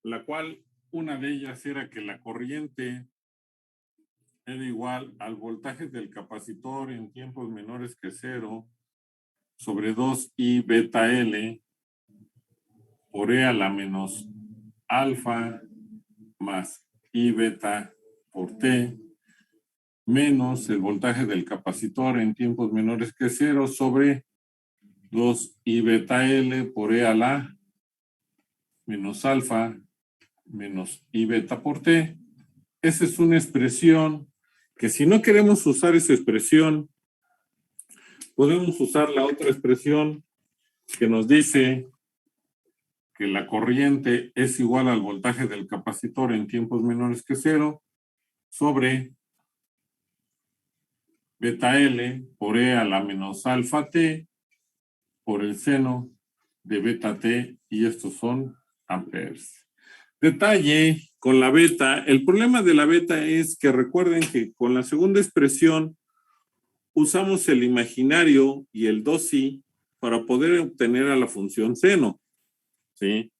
la cual una de ellas era que la corriente era igual al voltaje del capacitor en tiempos menores que cero sobre 2I beta L por E a la menos alfa más I beta por T menos el voltaje del capacitor en tiempos menores que cero sobre 2I beta L por E a la menos alfa menos I beta por T. Esa es una expresión que si no queremos usar esa expresión, podemos usar la otra expresión que nos dice que la corriente es igual al voltaje del capacitor en tiempos menores que cero sobre beta L por E a la menos alfa T por el seno de beta T, y estos son amperes. Detalle con la beta. El problema de la beta es que recuerden que con la segunda expresión usamos el imaginario y el 2i para poder obtener a la función seno, ¿sí?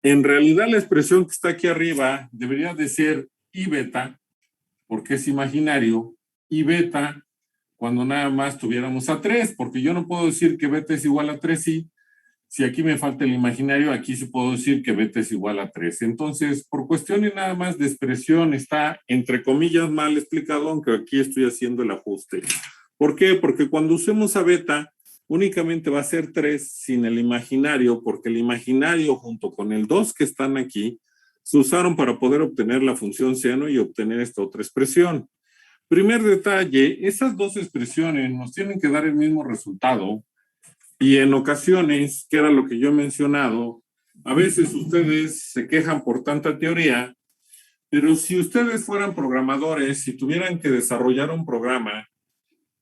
En realidad la expresión que está aquí arriba debería de ser i beta, porque es imaginario, y beta cuando nada más tuviéramos a 3, porque yo no puedo decir que beta es igual a 3i. Si aquí me falta el imaginario, aquí sí puedo decir que beta es igual a 3. Entonces, por cuestiones nada más de expresión, está entre comillas mal explicado, aunque aquí estoy haciendo el ajuste. ¿Por qué? Porque cuando usemos a beta, únicamente va a ser 3 sin el imaginario, porque el imaginario junto con el 2 que están aquí, se usaron para poder obtener la función seno y obtener esta otra expresión. Primer detalle, esas dos expresiones nos tienen que dar el mismo resultado, y en ocasiones, que era lo que yo he mencionado, a veces ustedes se quejan por tanta teoría, pero si ustedes fueran programadores, si tuvieran que desarrollar un programa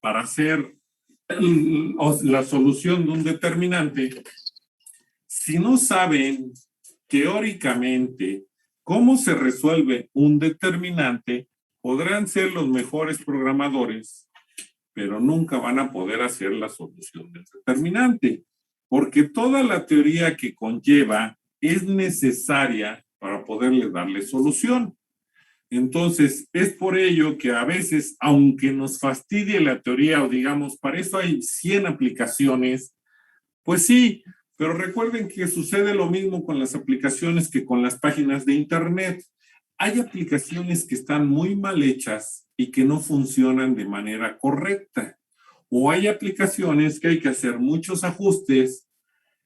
para hacer la solución de un determinante, si no saben teóricamente cómo se resuelve un determinante, podrán ser los mejores programadores, pero nunca van a poder hacer la solución del determinante, porque toda la teoría que conlleva es necesaria para poderle darle solución. Entonces, es por ello que a veces, aunque nos fastidie la teoría o digamos, para eso hay 100 aplicaciones, pues sí, pero recuerden que sucede lo mismo con las aplicaciones que con las páginas de internet. Hay aplicaciones que están muy mal hechas y que no funcionan de manera correcta. O hay aplicaciones que hay que hacer muchos ajustes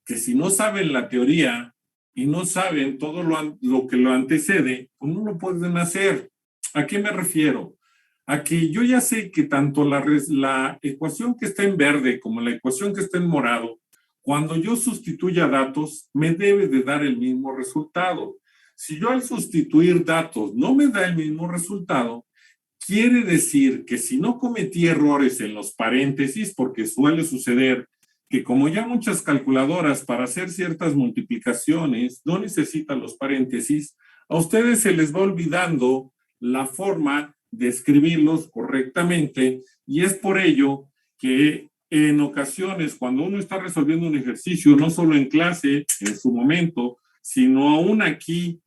que si no saben la teoría y no saben todo lo que lo antecede, pues no lo pueden hacer. ¿A qué me refiero? A que yo ya sé que tanto la ecuación que está en verde como la ecuación que está en morado, cuando yo sustituya datos, me debe de dar el mismo resultado. Si yo al sustituir datos no me da el mismo resultado, quiere decir que si no cometí errores en los paréntesis, porque suele suceder que como ya muchas calculadoras para hacer ciertas multiplicaciones no necesitan los paréntesis, a ustedes se les va olvidando la forma de escribirlos correctamente, y es por ello que en ocasiones cuando uno está resolviendo un ejercicio, no solo en clase, en su momento, sino aún aquí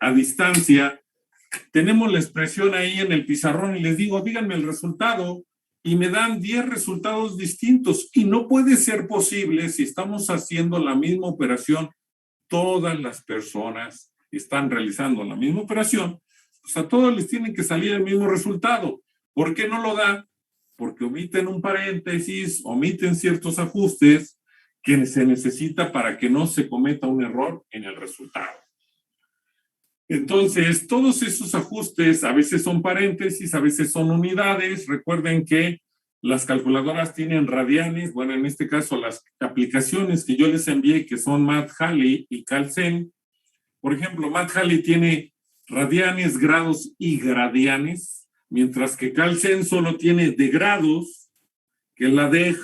a distancia, tenemos la expresión ahí en el pizarrón y les digo, díganme el resultado, y me dan 10 resultados distintos, y no puede ser posible si estamos haciendo la misma operación, todas las personas están realizando la misma operación, pues a todos les tiene que salir el mismo resultado. ¿Por qué no lo da? Porque omiten un paréntesis, omiten ciertos ajustes que se necesita para que no se cometa un error en el resultado. Entonces, todos esos ajustes a veces son paréntesis, a veces son unidades. Recuerden que las calculadoras tienen radianes. Bueno, en este caso, las aplicaciones que yo les envié, que son Math-Halley y Calcen. Por ejemplo, Math-Halley tiene radianes, grados y gradianes, mientras que Calcen solo tiene de grados, que es la DEG,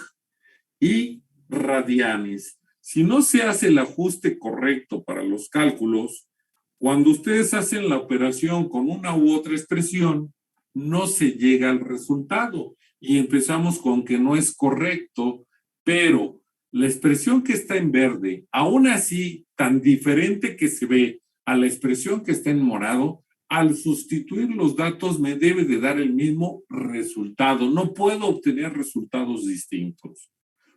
y radianes. Si no se hace el ajuste correcto para los cálculos, cuando ustedes hacen la operación con una u otra expresión, no se llega al resultado y empezamos con que no es correcto, pero la expresión que está en verde, aún así tan diferente que se ve a la expresión que está en morado, al sustituir los datos me debe de dar el mismo resultado. No puedo obtener resultados distintos,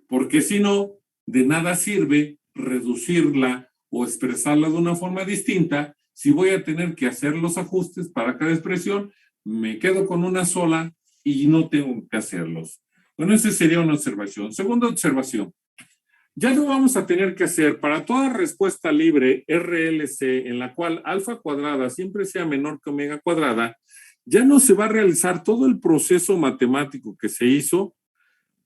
porque si no, de nada sirve reducirla o expresarla de una forma distinta. Si voy a tener que hacer los ajustes para cada expresión, me quedo con una sola y no tengo que hacerlos. Bueno, esa sería una observación. Segunda observación. Ya no vamos a tener que hacer para toda respuesta libre RLC en la cual alfa cuadrada siempre sea menor que omega cuadrada, ya no se va a realizar todo el proceso matemático que se hizo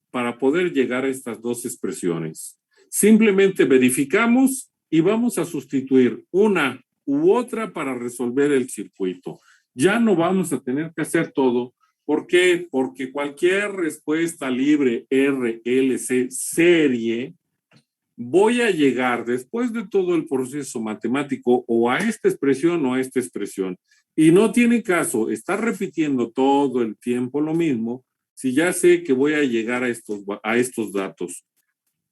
para poder llegar a estas dos expresiones. Simplemente verificamos y vamos a sustituir una u otra para resolver el circuito. Ya no vamos a tener que hacer todo. ¿Por qué? Porque cualquier respuesta libre RLC serie, voy a llegar después de todo el proceso matemático o a esta expresión o a esta expresión. Y no tiene caso estar repitiendo todo el tiempo lo mismo si ya sé que voy a llegar a estos datos.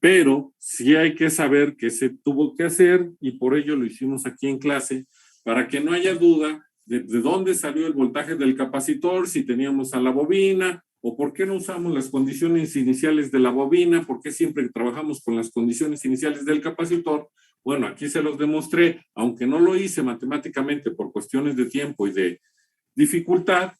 Pero sí hay que saber qué se tuvo que hacer y por ello lo hicimos aquí en clase para que no haya duda de dónde salió el voltaje del capacitor, si teníamos a la bobina, o por qué no usamos las condiciones iniciales de la bobina, por qué siempre trabajamos con las condiciones iniciales del capacitor. Bueno, aquí se los demostré, aunque no lo hice matemáticamente por cuestiones de tiempo y de dificultad,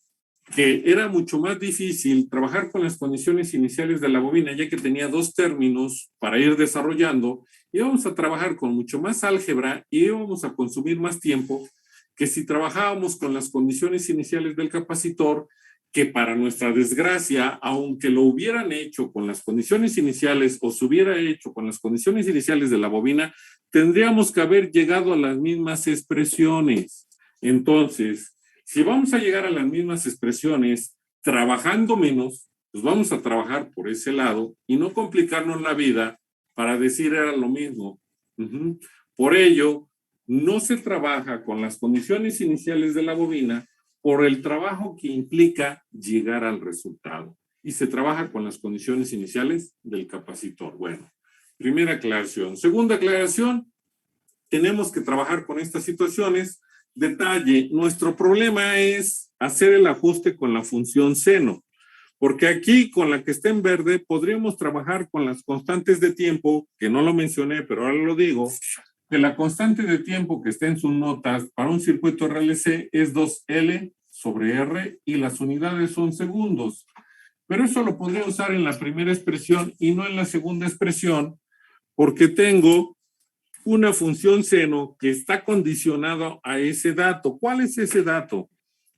que era mucho más difícil trabajar con las condiciones iniciales de la bobina, ya que tenía dos términos para ir desarrollando, íbamos a trabajar con mucho más álgebra y íbamos a consumir más tiempo que si trabajábamos con las condiciones iniciales del capacitor, que para nuestra desgracia, aunque lo hubieran hecho con las condiciones iniciales o se hubiera hecho con las condiciones iniciales de la bobina, tendríamos que haber llegado a las mismas expresiones. Entonces, si vamos a llegar a las mismas expresiones trabajando menos, pues vamos a trabajar por ese lado y no complicarnos la vida para decir era lo mismo. Por ello, no se trabaja con las condiciones iniciales de la bobina por el trabajo que implica llegar al resultado. Y se trabaja con las condiciones iniciales del capacitor. Bueno, primera aclaración. Segunda aclaración, tenemos que trabajar con estas situaciones. Detalle, nuestro problema es hacer el ajuste con la función seno, porque aquí con la que está en verde podríamos trabajar con las constantes de tiempo, que no lo mencioné, pero ahora lo digo, que la constante de tiempo que está en sus notas para un circuito RLC es 2L sobre R y las unidades son segundos. Pero eso lo podría usar en la primera expresión y no en la segunda expresión, porque tengo una función seno que está condicionado a ese dato. ¿Cuál es ese dato?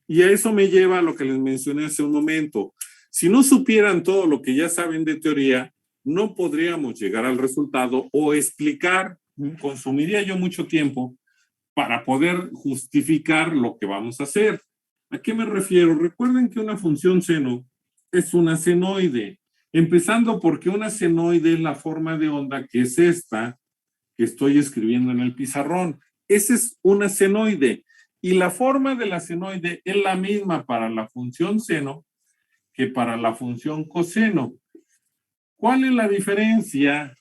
Y a eso me lleva a lo que les mencioné hace un momento. Si no supieran todo lo que ya saben de teoría, no podríamos llegar al resultado o explicar, consumiría yo mucho tiempo para poder justificar lo que vamos a hacer. ¿A qué me refiero? Recuerden que una función seno es una senoide, empezando porque una senoide es la forma de onda que es esta que estoy escribiendo en el pizarrón. Esa es una senoide y la forma de la senoide es la misma para la función seno que para la función coseno. ¿Cuál es la diferencia?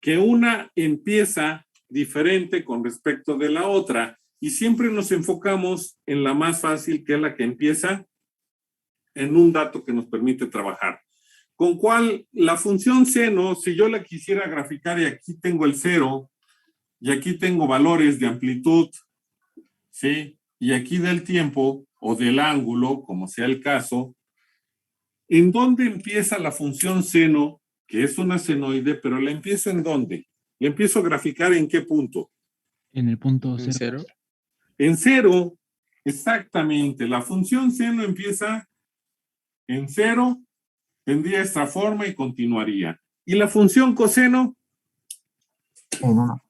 Que una empieza diferente con respecto de la otra y siempre nos enfocamos en la más fácil, que es la que empieza en un dato que nos permite trabajar. Con cual la función seno, si yo la quisiera graficar y aquí tengo el 0 y aquí tengo valores de amplitud, ¿sí? Y aquí del tiempo o del ángulo, como sea el caso, ¿en dónde empieza la función seno? Que es una senoide, pero la empiezo ¿en dónde? ¿La empiezo a graficar en qué punto? En el punto 0. En 0, exactamente. La función seno empieza en 0, tendría esta forma y continuaría. ¿Y la función coseno? En 1.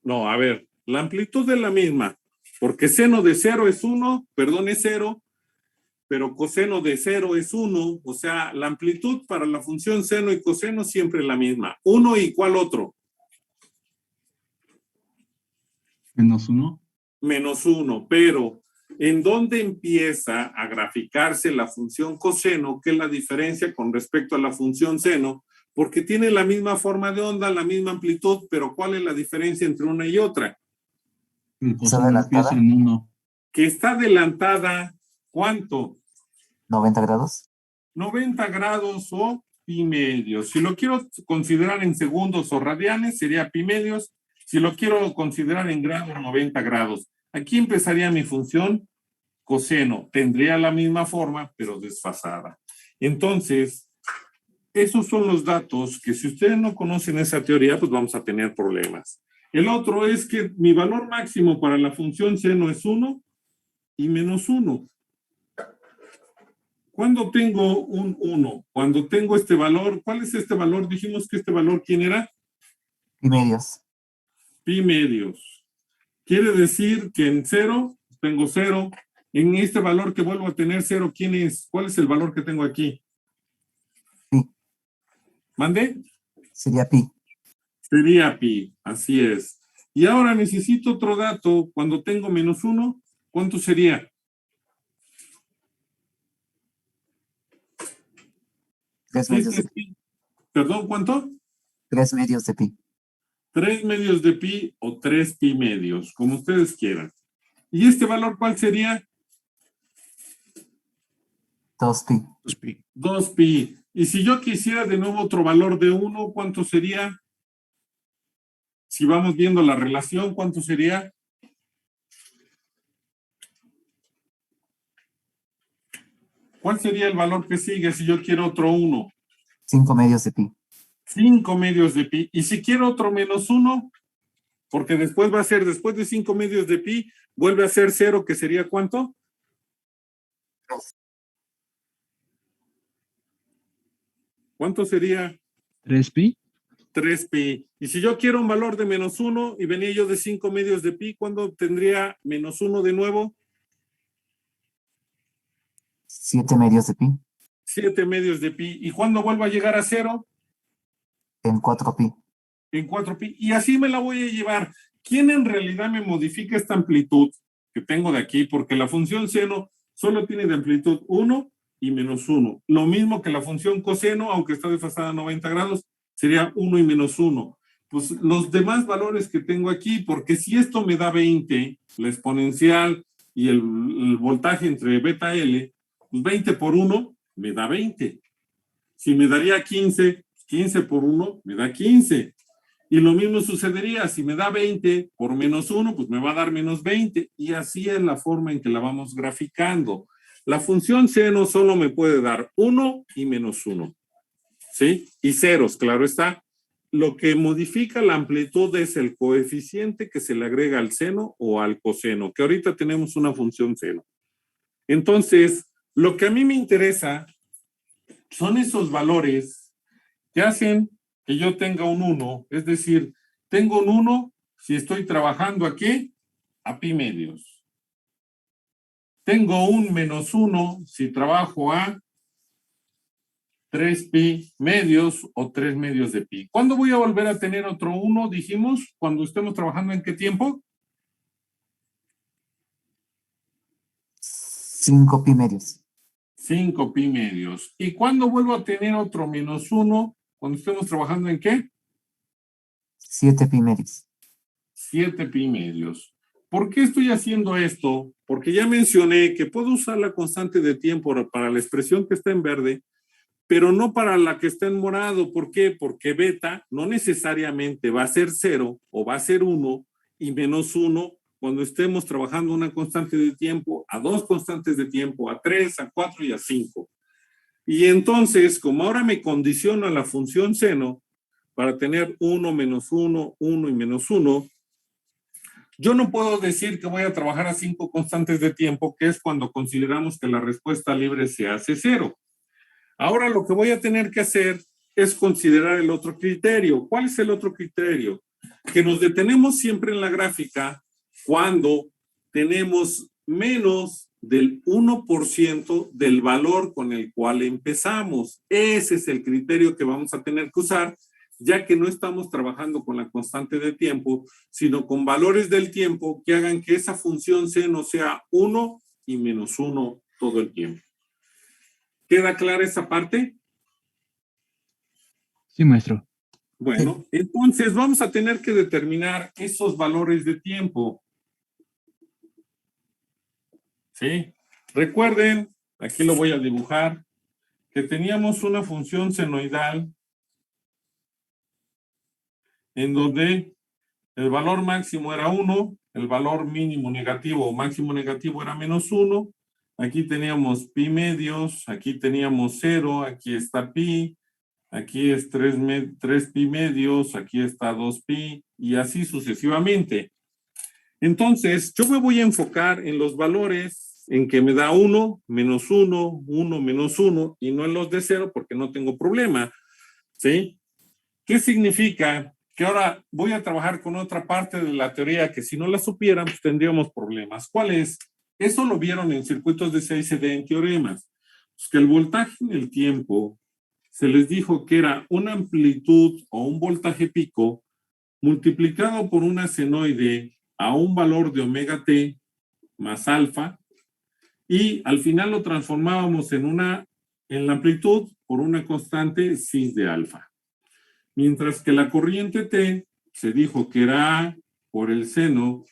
No, a ver, la amplitud es la misma, porque seno de 0 es 1, perdón, es 0, pero coseno de 0 es 1, o sea, la amplitud para la función seno y coseno siempre es la misma. 1 y ¿cuál otro? Menos 1. Menos 1, pero ¿en dónde empieza a graficarse la función coseno? ¿Qué es la diferencia con respecto a la función seno? porque tiene la misma forma de onda, la misma amplitud, pero ¿cuál es la diferencia entre una y otra? El coseno empieza en 1. Que está adelantada, ¿cuánto? 90 grados. 90 grados o pi medios. Si lo quiero considerar en segundos o radianes, sería pi medios. Si lo quiero considerar en grados, 90 grados. Aquí empezaría mi función coseno. Tendría la misma forma, pero desfasada. Entonces, esos son los datos que si ustedes no conocen esa teoría, pues vamos a tener problemas. El otro es que mi valor máximo para la función seno es 1 y menos 1. ¿Cuándo tengo un 1? Cuando tengo este valor, ¿cuál es este valor? Dijimos que este valor, ¿quién era? Pi medios. Pi medios. Quiere decir que en 0 tengo 0. En este valor que vuelvo a tener 0, ¿quién es? ¿Cuál es el valor que tengo aquí? Pi. ¿Mande? Sería pi. Sería pi, así es. Y ahora necesito otro dato. Cuando tengo menos 1, ¿cuánto sería? 3 medios de pi. Pi. ¿Perdón, cuánto? 3 medios de pi. 3 medios de pi o 3 pi medios, como ustedes quieran. ¿Y este valor cuál sería? 2 pi. 2 pi. Y si yo quisiera de nuevo otro valor de 1, ¿cuánto sería? Si vamos viendo la relación, ¿cuánto sería? ¿Cuál sería el valor que sigue si yo quiero otro 1? 5 medios de pi. 5 medios de pi. Y si quiero otro menos 1, porque después va a ser, después de 5 medios de pi, vuelve a ser 0, que sería ¿cuánto? ¿Cuánto sería? 3 pi. 3 pi. Y si yo quiero un valor de menos 1 y venía yo de 5 medios de pi, ¿cuándo obtendría menos 1 de nuevo? 7 medios de pi. 7 medios de pi. ¿Y cuándo vuelvo a llegar a 0? En 4 pi. En 4 pi. Y así me la voy a llevar. ¿Quién en realidad me modifica esta amplitud que tengo de aquí? Porque la función seno solo tiene de amplitud 1 y menos 1. Lo mismo que la función coseno, aunque está desfasada a 90 grados, sería 1 y menos 1. Pues los demás valores que tengo aquí, porque si esto me da 20, la exponencial y el voltaje entre beta L, pues 20 por 1 me da 20. Si me daría 15, 15 por 1 me da 15. Y lo mismo sucedería, si me da 20 por menos 1, pues me va a dar menos 20. Y así es la forma en que la vamos graficando. La función seno solo me puede dar 1 y menos 1. ¿Sí? Y ceros, claro está. Lo que modifica la amplitud es el coeficiente que se le agrega al seno o al coseno, que ahorita tenemos una función seno. Entonces, lo que a mí me interesa son esos valores que hacen que yo tenga un 1, es decir, tengo un 1 si estoy trabajando aquí a pi medios. Tengo un menos 1 si trabajo a 3 pi medios o 3 medios de pi. ¿Cuándo voy a volver a tener otro 1? Dijimos, cuando estemos trabajando ¿en qué tiempo? 5 pi medios. 5 pi medios. ¿Y cuándo vuelvo a tener otro menos 1? Cuando estemos trabajando ¿en qué? 7 pi medios. 7 pi medios. ¿Por qué estoy haciendo esto? Porque ya mencioné que puedo usar la constante de tiempo para la expresión que está en verde, pero no para la que está en morado. ¿Por qué? Porque beta no necesariamente va a ser 0 o va a ser 1 y menos 1 cuando estemos trabajando una constante de tiempo, a 2 constantes de tiempo, a 3, a 4 y a 5. Y entonces, como ahora me condiciona la función seno para tener 1, menos 1, 1 y menos 1, yo no puedo decir que voy a trabajar a 5 constantes de tiempo, que es cuando consideramos que la respuesta libre se hace 0. Ahora lo que voy a tener que hacer es considerar el otro criterio. ¿Cuál es el otro criterio? Que nos detenemos siempre en la gráfica cuando tenemos menos del 1% del valor con el cual empezamos. Ese es el criterio que vamos a tener que usar, ya que no estamos trabajando con la constante de tiempo, sino con valores del tiempo que hagan que esa función seno sea 1 y menos 1 todo el tiempo. ¿Queda clara esa parte? Sí, maestro. Bueno, entonces vamos a tener que determinar esos valores de tiempo. ¿Sí? Recuerden, aquí lo voy a dibujar, que teníamos una función senoidal en donde el valor máximo era 1, el valor mínimo negativo o máximo negativo era -1. Aquí teníamos pi medios, aquí teníamos 0, aquí está pi, aquí es 3 pi medios, aquí está 2 pi y así sucesivamente. Entonces, yo me voy a enfocar en los valores en que me da 1, -1, 1, -1 y no en los de 0 porque no tengo problema. ¿Sí? ¿Qué significa? Que ahora voy a trabajar con otra parte de la teoría que si no la supieran, pues tendríamos problemas. ¿Cuál es? Eso lo vieron en circuitos de CICD en teoremas. Pues que el voltaje en el tiempo se les dijo que era una amplitud o un voltaje pico multiplicado por una senoide a un valor de omega t más alfa y al final lo transformábamos en la amplitud por una constante cis de alfa. Mientras que la corriente T se dijo que era A por el seno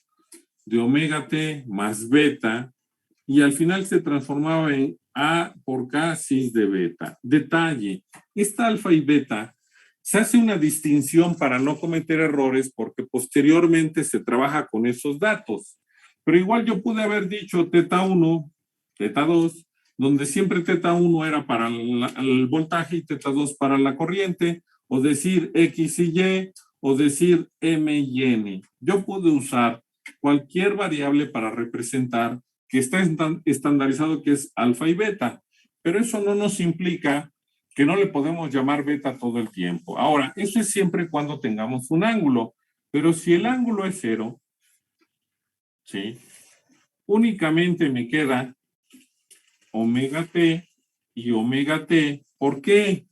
de omega T más beta y al final se transformaba en A por K cis de beta. Detalle, esta alfa y beta se hace una distinción para no cometer errores porque posteriormente se trabaja con esos datos. Pero igual yo pude haber dicho teta 1, teta 2, donde siempre teta 1 era para el voltaje y teta 2 para la corriente, o decir X y Y, o decir M y N. Yo pude usar cualquier variable para representar que está estandarizado que es alfa y beta, pero eso no nos implica que no le podemos llamar beta todo el tiempo. Ahora, eso es siempre cuando tengamos un ángulo, pero si el ángulo es 0, ¿sí? Únicamente me queda omega t y omega t. ¿Por qué?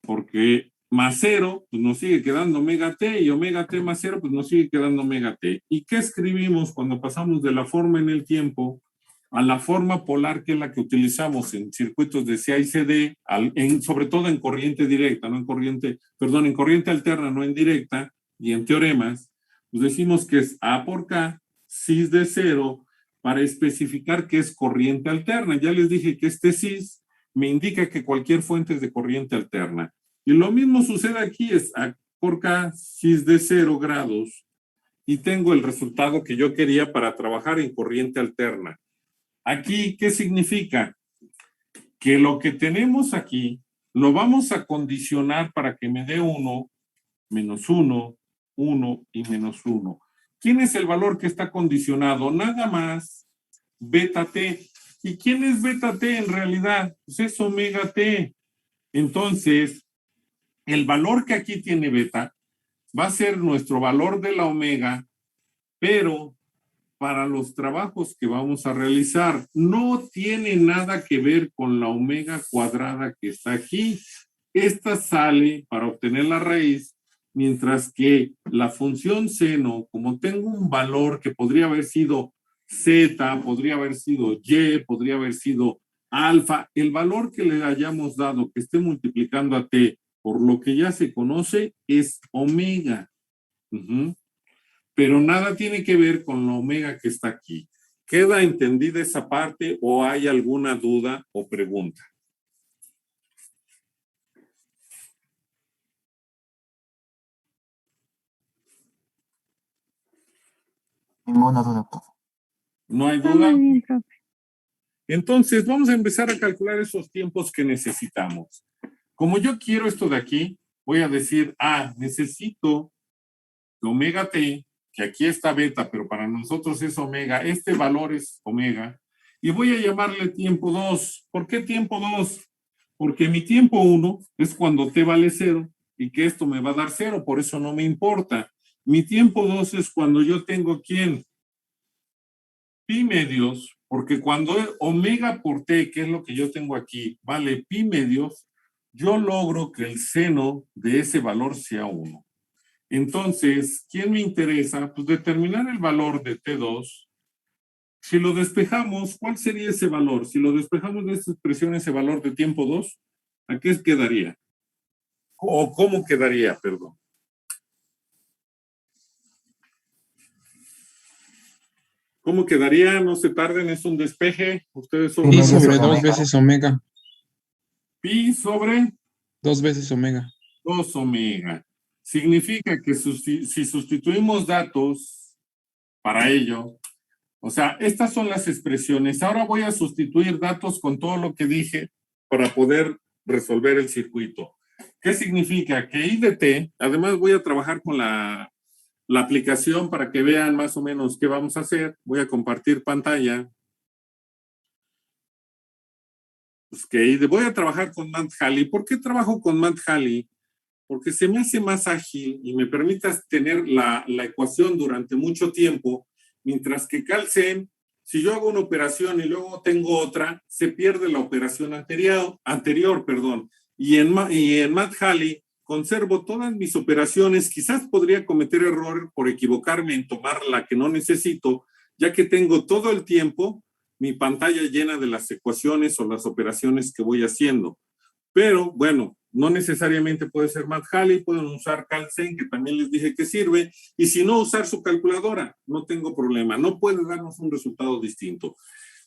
Porque más 0, pues nos sigue quedando omega t, y omega t más 0, pues nos sigue quedando omega t. ¿Y qué escribimos cuando pasamos de la forma en el tiempo a la forma polar, que es la que utilizamos en circuitos de CICD, sobre todo en corriente directa, no en corriente, perdón, en corriente alterna, no en directa, y en teoremas? Pues decimos que es A por K, cis de 0, para especificar que es corriente alterna. Ya les dije que este cis me indica que cualquier fuente es de corriente alterna. Y lo mismo sucede aquí, es A por K, cis de 0 grados, y tengo el resultado que yo quería para trabajar en corriente alterna. Aquí, ¿qué significa? Que lo que tenemos aquí lo vamos a condicionar para que me dé 1, -1, 1 y -1. ¿Quién es el valor que está condicionado? Nada más beta t. ¿Y quién es beta t en realidad? Pues es omega t. Entonces, el valor que aquí tiene beta va a ser nuestro valor de la omega, pero para los trabajos que vamos a realizar. No tiene nada que ver con la omega cuadrada que está aquí. Esta sale para obtener la raíz, mientras que la función seno, como tengo un valor que podría haber sido z, podría haber sido y, podría haber sido alfa, el valor que le hayamos dado, que esté multiplicando a t por lo que ya se conoce, es omega. Pero nada tiene que ver con la omega que está aquí. ¿Queda entendida esa parte o hay alguna duda o pregunta? Ninguna duda, profe. ¿No hay Está duda? muy bien, profe. Entonces, vamos a empezar a calcular esos tiempos que necesitamos. Como yo quiero esto de aquí, voy a decir, necesito omega t, que aquí está beta, pero para nosotros es omega, este valor es omega, y voy a llamarle tiempo 2. ¿Por qué tiempo 2? Porque mi tiempo 1 es cuando t vale 0, y que esto me va a dar 0, por eso no me importa. Mi tiempo 2 es cuando yo tengo, ¿quién? Pi medios, porque cuando omega por t, que es lo que yo tengo aquí, vale pi medios, yo logro que el seno de ese valor sea 1. Entonces, ¿quién me interesa? Pues determinar el valor de T2. Si lo despejamos, ¿cuál sería ese valor? Si lo despejamos de esta expresión, ese valor de tiempo 2, ¿a qué quedaría? ¿O cómo quedaría, perdón? ¿Cómo quedaría? No se tarden, es un despeje. Ustedes son... Pi sobre 2 veces omega. Pi sobre 2 veces omega. 2 omega. Significa que si sustituimos datos para ello, o sea, estas son las expresiones. Ahora voy a sustituir datos con todo lo que dije para poder resolver el circuito. ¿Qué significa? Que I de t, además voy a trabajar con la aplicación para que vean más o menos qué vamos a hacer. Voy a compartir pantalla. Pues que voy a trabajar con Math-Halley. ¿Por qué trabajo con Math-Halley? Porque se me hace más ágil y me permite tener la ecuación durante mucho tiempo, mientras que Calcem, si yo hago una operación y luego tengo otra, se pierde la operación anterior, y en Math-Halley conservo todas mis operaciones. Quizás podría cometer error por equivocarme en tomar la que no necesito, ya que tengo todo el tiempo mi pantalla llena de las ecuaciones o las operaciones que voy haciendo. Pero, bueno, no necesariamente puede ser Math-Halley, pueden usar Calcem, que también les dije que sirve, y si no, usar su calculadora, no tengo problema, no puede darnos un resultado distinto.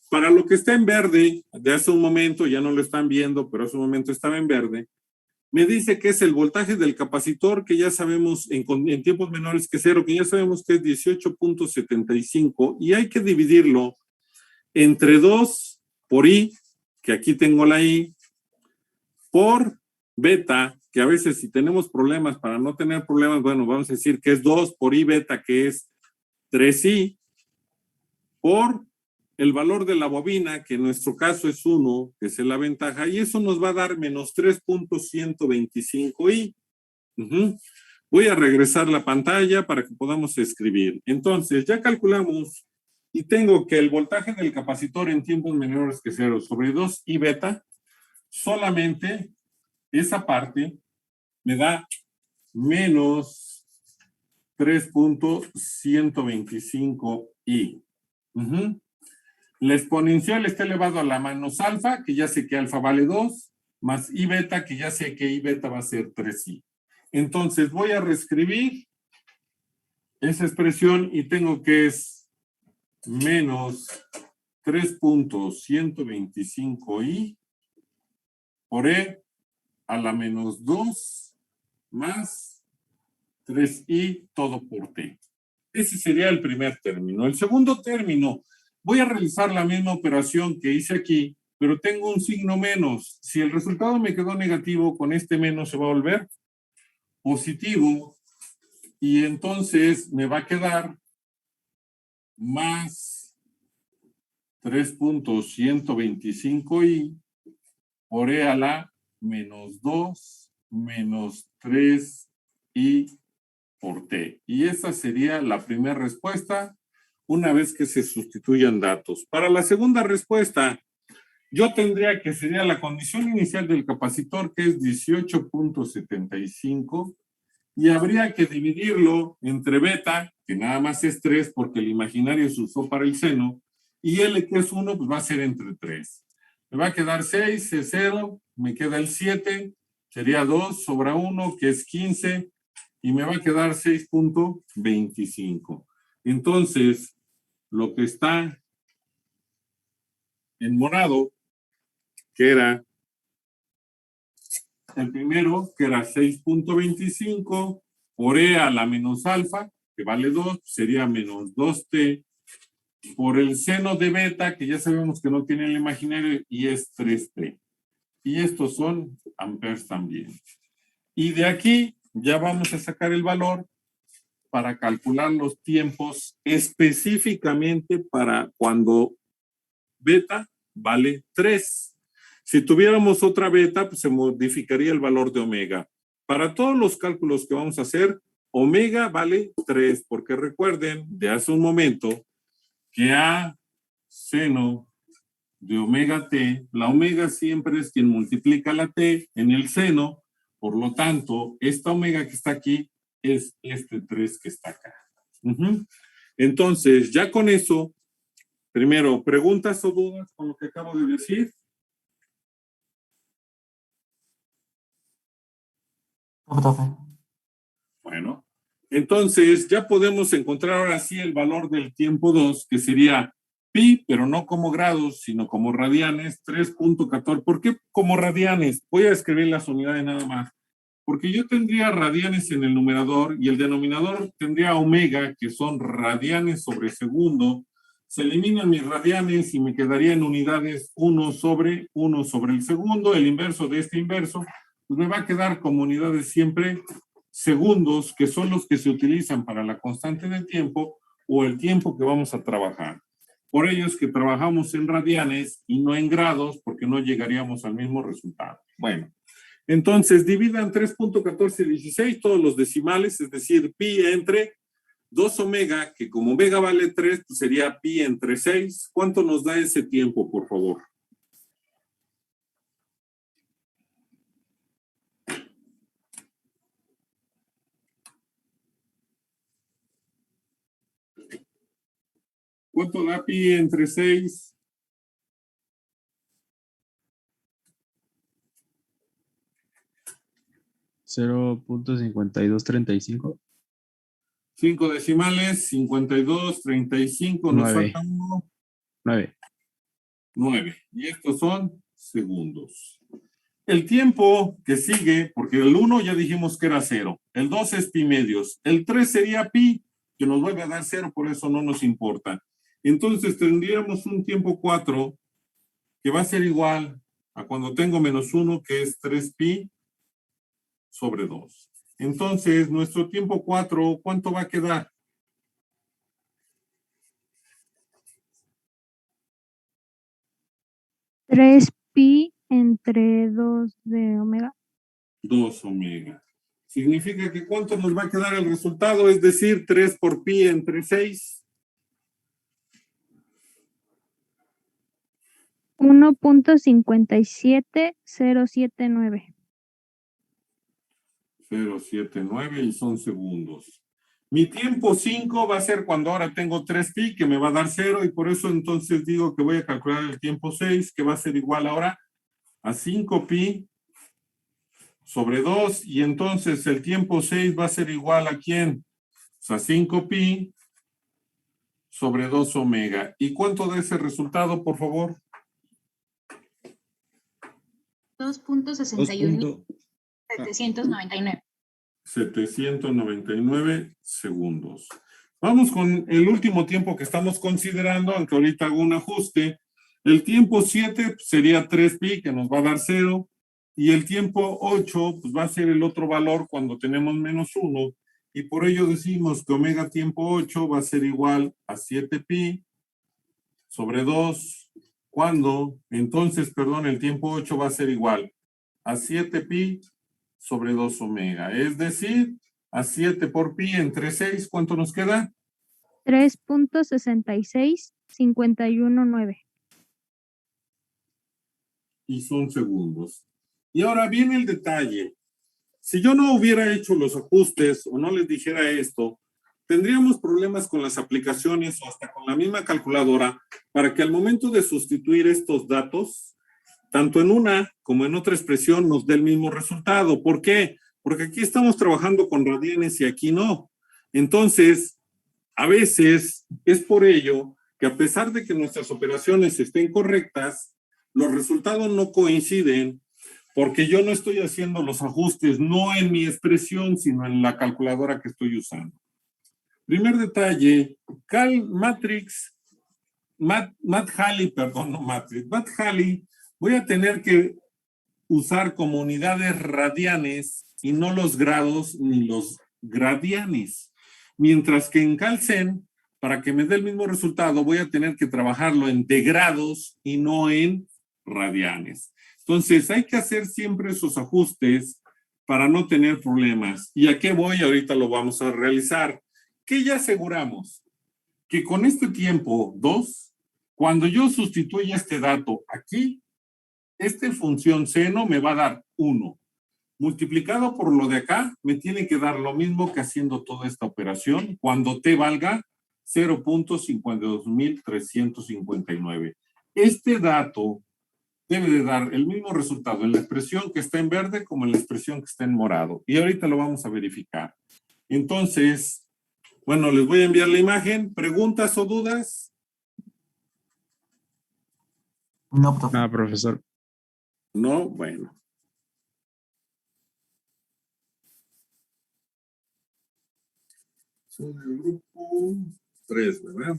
Para lo que está en verde, de hace un momento, ya no lo están viendo, pero hace un momento estaba en verde, me dice que es el voltaje del capacitor, que ya sabemos en tiempos menores que 0, que ya sabemos que es 18.75, y hay que dividirlo entre 2 por I, que aquí tengo la I, por beta, que a veces si tenemos problemas, para no tener problemas, bueno, vamos a decir que es 2 por I beta, que es 3I, por el valor de la bobina, que en nuestro caso es 1, que es la ventaja, y eso nos va a dar menos 3.125I. Voy a regresar la pantalla para que podamos escribir. Entonces, ya calculamos y tengo que el voltaje del capacitor en tiempos menores que 0 sobre 2I beta, solamente esa parte me da menos 3.125i. La exponencial está elevado a la menos alfa, que ya sé que alfa vale 2, más i beta, que ya sé que i beta va a ser 3i. Entonces voy a reescribir esa expresión y tengo que es menos 3.125i por e a la menos 2 más 3i todo por t. Ese sería el primer término. El segundo término, voy a realizar la misma operación que hice aquí, pero tengo un signo menos. Si el resultado me quedó negativo, con este menos se va a volver positivo y entonces me va a quedar más 3.125i por e a la menos 2 menos 3i por t. Y esa sería la primera respuesta una vez que se sustituyan datos. Para la segunda respuesta, yo tendría que sería la condición inicial del capacitor, que es 18.75, y habría que dividirlo entre beta, que nada más es 3 porque el imaginario se usó para el seno, y L, que es 1, pues va a ser entre 3. Me va a quedar 6, es 0, me queda el 7, sería 2 sobre 1, que es 15, y me va a quedar 6.25. Entonces, lo que está en morado, que era el primero, que era 6.25, por e a la menos alfa, que vale 2, sería menos 2t, por el seno de beta, que ya sabemos que no tiene el imaginario, y es 3t. Y estos son amperes también. Y de aquí ya vamos a sacar el valor para calcular los tiempos específicamente para cuando beta vale 3. Si tuviéramos otra beta, pues se modificaría el valor de omega. Para todos los cálculos que vamos a hacer, omega vale 3, porque recuerden de hace un momento que a seno de omega t, la omega siempre es quien multiplica la t en el seno, por lo tanto, esta omega que está aquí es este 3 que está acá. Entonces, ya con eso, primero, ¿preguntas o dudas con lo que acabo de decir? profe. Bueno, entonces ya podemos encontrar ahora sí el valor del tiempo 2, que sería pi, pero no como grados, sino como radianes, 3.14. ¿Por qué como radianes? Voy a escribir las unidades nada más. Porque yo tendría radianes en el numerador y el denominador tendría omega, que son radianes sobre segundo. Se eliminan mis radianes y me quedaría en unidades 1 sobre el segundo. El inverso de este inverso, pues me va a quedar como unidades siempre segundos, que son los que se utilizan para la constante del tiempo o el tiempo que vamos a trabajar. Por ello es que trabajamos en radianes y no en grados, porque no llegaríamos al mismo resultado. Bueno, entonces dividan 3.1416 todos los decimales, es decir, pi entre 2 omega, que como omega vale 3, pues sería pi entre 6. ¿Cuánto nos da ese tiempo, por favor? ¿Cuánto da pi entre 6? $0.5235. 5 decimales, 52, 35, nos 9. falta 1. 9. 9. Y estos son segundos. El tiempo que sigue, porque el 1 ya dijimos que era 0. El 2 es pi medios. El 3 sería pi, que nos vuelve a dar 0, por eso no nos importa. Entonces tendríamos un tiempo 4 que va a ser igual a cuando tengo menos 1, que es 3 pi sobre 2. Entonces, nuestro tiempo 4, ¿cuánto va a quedar? Tres pi entre 2 de omega. 2 omega. Significa que ¿cuánto nos va a quedar el resultado? Es decir, 3 por pi entre 6. 1.57079. 079 y son segundos. Mi tiempo 5 va a ser cuando ahora tengo 3 pi, que me va a dar 0, y por eso entonces digo que voy a calcular el tiempo 6, que va a ser igual ahora a 5 pi sobre 2, y entonces el tiempo 6 va a ser igual a ¿quién? Pues a 5 pi sobre 2 omega. ¿Y cuánto da ese resultado, por favor? 2.61.799. 799 segundos. Vamos con el último tiempo que estamos considerando, aunque ahorita hago un ajuste. El tiempo 7 sería 3 pi, que nos va a dar 0, y el tiempo 8 pues va a ser el otro valor cuando tenemos menos 1, y por ello decimos que omega tiempo 8 va a ser igual a 7 pi sobre 2, cuando, entonces, perdón, el tiempo 8 va a ser igual a 7 pi sobre 2 omega, es decir, a 7 por pi entre 6, ¿cuánto nos queda? 3.66519. Y son segundos. Y ahora viene el detalle. Si yo no hubiera hecho los ajustes o no les dijera esto, tendríamos problemas con las aplicaciones o hasta con la misma calculadora para que al momento de sustituir estos datos, tanto en una como en otra expresión, nos dé el mismo resultado. ¿Por qué? Porque aquí estamos trabajando con radianes y aquí no. Entonces, a veces es por ello que a pesar de que nuestras operaciones estén correctas, los resultados no coinciden porque yo no estoy haciendo los ajustes, no en mi expresión, sino en la calculadora que estoy usando. Primer detalle, Math-Halley, voy a tener que usar como unidades radianes y no los grados ni los gradianes. Mientras que en Calcen, para que me dé el mismo resultado, voy a tener que trabajarlo en degrados y no en radianes. Entonces, hay que hacer siempre esos ajustes para no tener problemas. ¿Y a qué voy? Ahorita lo vamos a realizar. ¿Qué ya aseguramos? Que con este tiempo 2, cuando yo sustituya este dato aquí, esta función seno me va a dar 1. Multiplicado por lo de acá, me tiene que dar lo mismo que haciendo toda esta operación cuando t valga 0.52359. Este dato debe de dar el mismo resultado en la expresión que está en verde como en la expresión que está en morado. Y ahorita lo vamos a verificar. Entonces, bueno, les voy a enviar la imagen. ¿Preguntas o dudas? No, profe. Ah, profesor. No, bueno. Son el grupo 3, ¿verdad?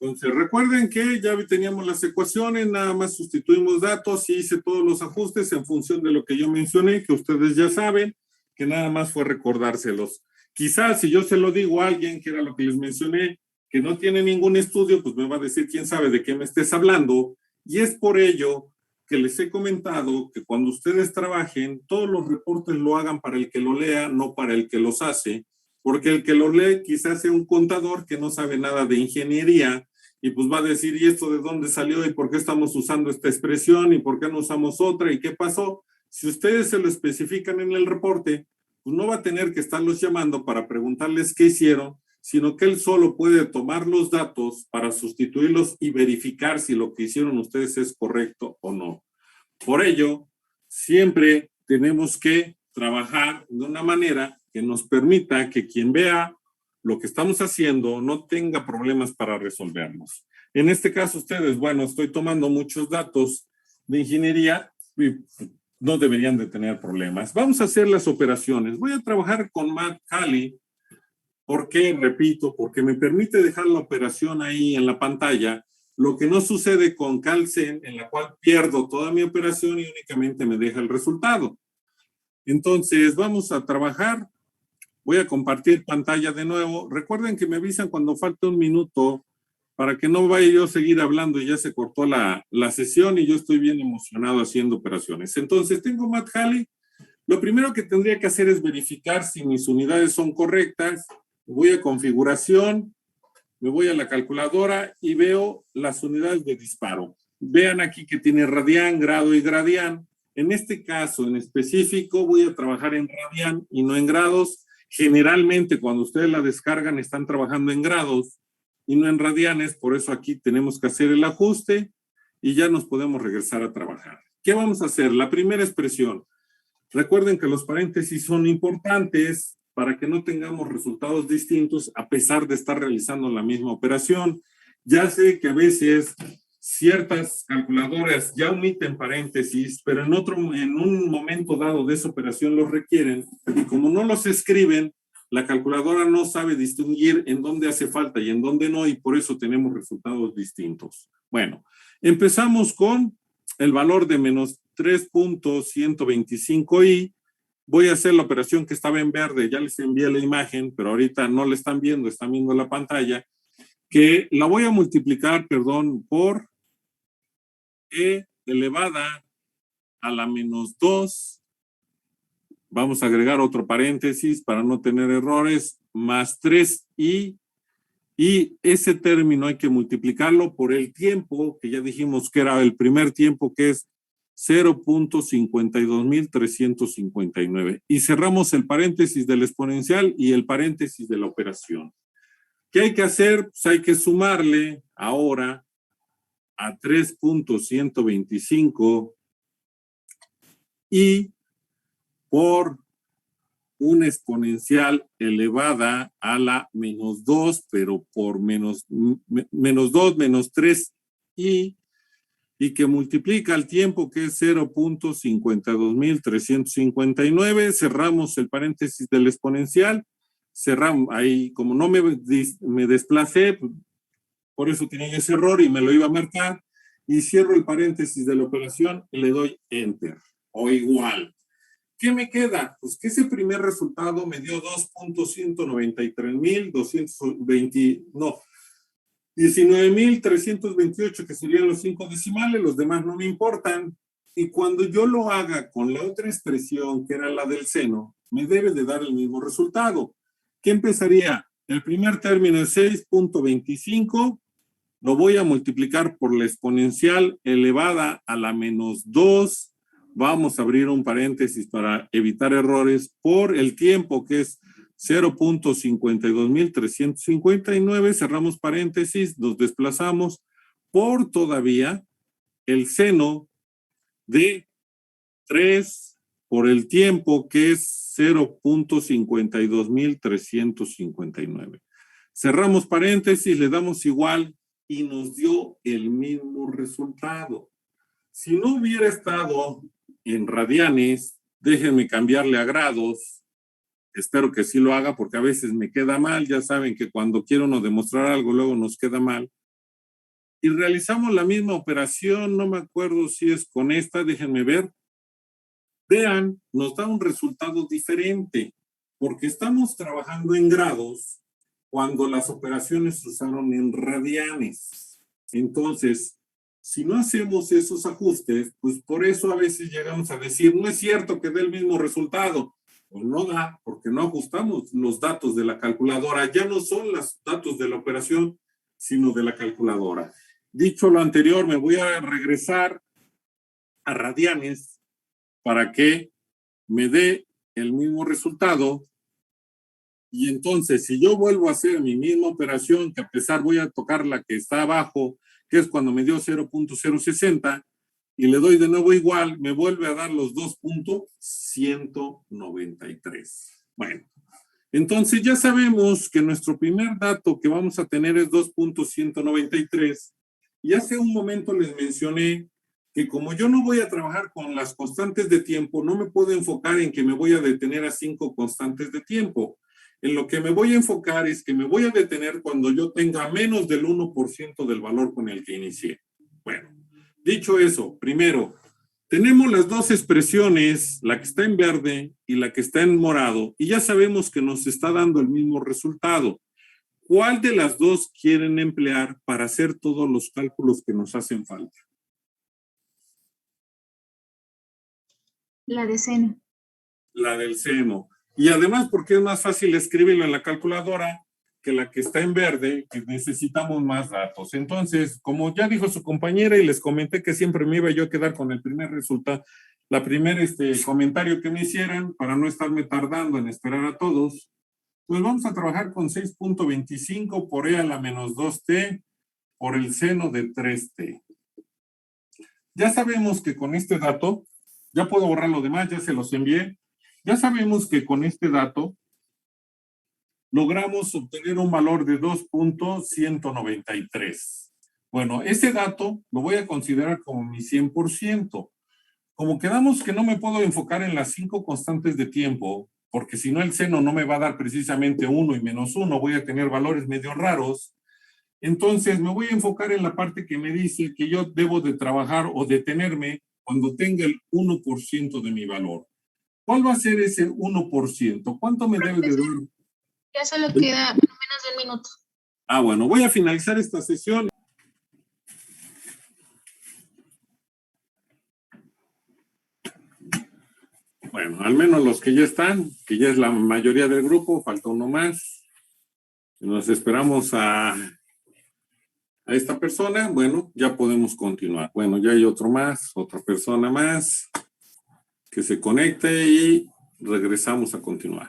Entonces, recuerden que ya teníamos las ecuaciones, nada más sustituimos datos y hice todos los ajustes en función de lo que yo mencioné, que ustedes ya saben, que nada más fue recordárselos. Quizás si yo se lo digo a alguien, que era lo que les mencioné, que no tiene ningún estudio, pues me va a decir quién sabe de qué me estés hablando. Y es por ello que les he comentado que cuando ustedes trabajen, todos los reportes lo hagan para el que lo lea, no para el que los hace, porque el que lo lee quizás sea un contador que no sabe nada de ingeniería, y pues va a decir, ¿y esto de dónde salió? ¿Y por qué estamos usando esta expresión? ¿Y por qué no usamos otra? ¿Y qué pasó? Si ustedes se lo especifican en el reporte, pues no va a tener que estarlos llamando para preguntarles qué hicieron, sino que él solo puede tomar los datos para sustituirlos y verificar si lo que hicieron ustedes es correcto o no. Por ello, siempre tenemos que trabajar de una manera que nos permita que quien vea lo que estamos haciendo no tenga problemas para resolverlos. En este caso, ustedes, bueno, estoy tomando muchos datos de ingeniería y no deberían de tener problemas. Vamos a hacer las operaciones. Voy a trabajar con Math-Cali. ¿Por qué? Repito, porque me permite dejar la operación ahí en la pantalla, lo que no sucede con Calcen, en la cual pierdo toda mi operación y únicamente me deja el resultado. Entonces, vamos a trabajar. Voy a compartir pantalla de nuevo. Recuerden que me avisan cuando falte un minuto para que no vaya yo a seguir hablando y ya se cortó la sesión y yo estoy bien emocionado haciendo operaciones. Entonces, tengo Math-Cali. Lo primero que tendría que hacer es verificar si mis unidades son correctas. Voy a configuración, me voy a la calculadora y veo las unidades de disparo. Vean aquí que tiene radián, grado y gradián. En este caso en específico voy a trabajar en radián y no en grados. Generalmente cuando ustedes la descargan están trabajando en grados y no en radianes, por eso aquí tenemos que hacer el ajuste y ya nos podemos regresar a trabajar. ¿Qué vamos a hacer? La primera expresión. Recuerden que los paréntesis son importantes para que no tengamos resultados distintos a pesar de estar realizando la misma operación. Ya sé que a veces ciertas calculadoras ya omiten paréntesis, pero en un momento dado de esa operación los requieren y como no los escriben, la calculadora no sabe distinguir en dónde hace falta y en dónde no y por eso tenemos resultados distintos. Bueno, empezamos con el valor de menos 3.125i. Voy a hacer la operación que estaba en verde, ya les envié la imagen, pero ahorita no la están viendo la pantalla, que la voy a multiplicar, por e elevada a la menos 2. Vamos a agregar otro paréntesis para no tener errores, más 3i, y ese término hay que multiplicarlo por el tiempo, que ya dijimos que era el primer tiempo, que es 0.52359. Y cerramos el paréntesis del exponencial y el paréntesis de la operación. ¿Qué hay que hacer? Pues hay que sumarle ahora a 3.125 y por una exponencial elevada a la menos 2, pero por menos 2, menos 3 y que multiplica el tiempo, que es 0.52359. Cerramos el paréntesis del exponencial. Cerramos ahí, como no me desplacé, por eso tenía ese error y me lo iba a marcar. Y cierro el paréntesis de la operación y le doy Enter. O igual. ¿Qué me queda? Pues que ese primer resultado me dio 19.328, que serían los 5 decimales, los demás no me importan. Y cuando yo lo haga con la otra expresión, que era la del seno, me debe de dar el mismo resultado. ¿Qué empezaría? El primer término es 6.25, lo voy a multiplicar por la exponencial elevada a la menos 2. Vamos a abrir un paréntesis para evitar errores por el tiempo, que es 0.52359, cerramos paréntesis, nos desplazamos por todavía el seno de 3 por el tiempo, que es 0.52359. Cerramos paréntesis, le damos igual y nos dio el mismo resultado. Si no hubiera estado en radianes, déjenme cambiarle a grados. Espero que sí lo haga porque a veces me queda mal. Ya saben que cuando quiero uno demostrar algo, luego nos queda mal. Y realizamos la misma operación, no me acuerdo si es con esta, déjenme ver. Vean, nos da un resultado diferente porque estamos trabajando en grados cuando las operaciones se usaron en radianes. Entonces, si no hacemos esos ajustes, pues por eso a veces llegamos a decir, no es cierto que dé el mismo resultado. Pues no da, porque no ajustamos los datos de la calculadora. Ya no son los datos de la operación, sino de la calculadora. Dicho lo anterior, me voy a regresar a radianes para que me dé el mismo resultado. Y entonces, si yo vuelvo a hacer mi misma operación, que a pesar voy a tocar la que está abajo, que es cuando me dio 0.060, y le doy de nuevo igual, me vuelve a dar los 2.193. Bueno, entonces ya sabemos que nuestro primer dato que vamos a tener es 2.193. Y hace un momento les mencioné que como yo no voy a trabajar con las constantes de tiempo, no me puedo enfocar en que me voy a detener a 5 constantes de tiempo. En lo que me voy a enfocar es que me voy a detener cuando yo tenga menos del 1% del valor con el que inicié. Bueno, dicho eso, primero, tenemos las dos expresiones, la que está en verde y la que está en morado, y ya sabemos que nos está dando el mismo resultado. ¿Cuál de las dos quieren emplear para hacer todos los cálculos que nos hacen falta? La de seno. La del seno. Y además porque es más fácil escribirlo en la calculadora que la que está en verde, que necesitamos más datos. Entonces, como ya dijo su compañera y les comenté que siempre me iba yo a quedar con el primer resultado, la primer comentario que me hicieran para no estarme tardando en esperar a todos, pues vamos a trabajar con 6.25 por e a la menos 2t por el seno de 3t. Ya sabemos que con este dato, ya puedo borrar lo demás, ya se los envié. Ya sabemos que con este dato logramos obtener un valor de 2.193. Bueno, ese dato lo voy a considerar como mi 100%. Como quedamos que no me puedo enfocar en las 5 constantes de tiempo, porque si no el seno no me va a dar precisamente 1 y menos 1, voy a tener valores medio raros. Entonces me voy a enfocar en la parte que me dice que yo debo de trabajar o detenerme cuando tenga el 1% de mi valor. ¿Cuál va a ser ese 1%? ¿Cuánto me debe de dar? Ya solo queda menos de un minuto. Ah, bueno, voy a finalizar esta sesión. Bueno, al menos los que ya están, que ya es la mayoría del grupo, falta uno más. Nos esperamos a esta persona. Bueno, ya podemos continuar. Bueno, ya hay otro más, otra persona más que se conecte y regresamos a continuar.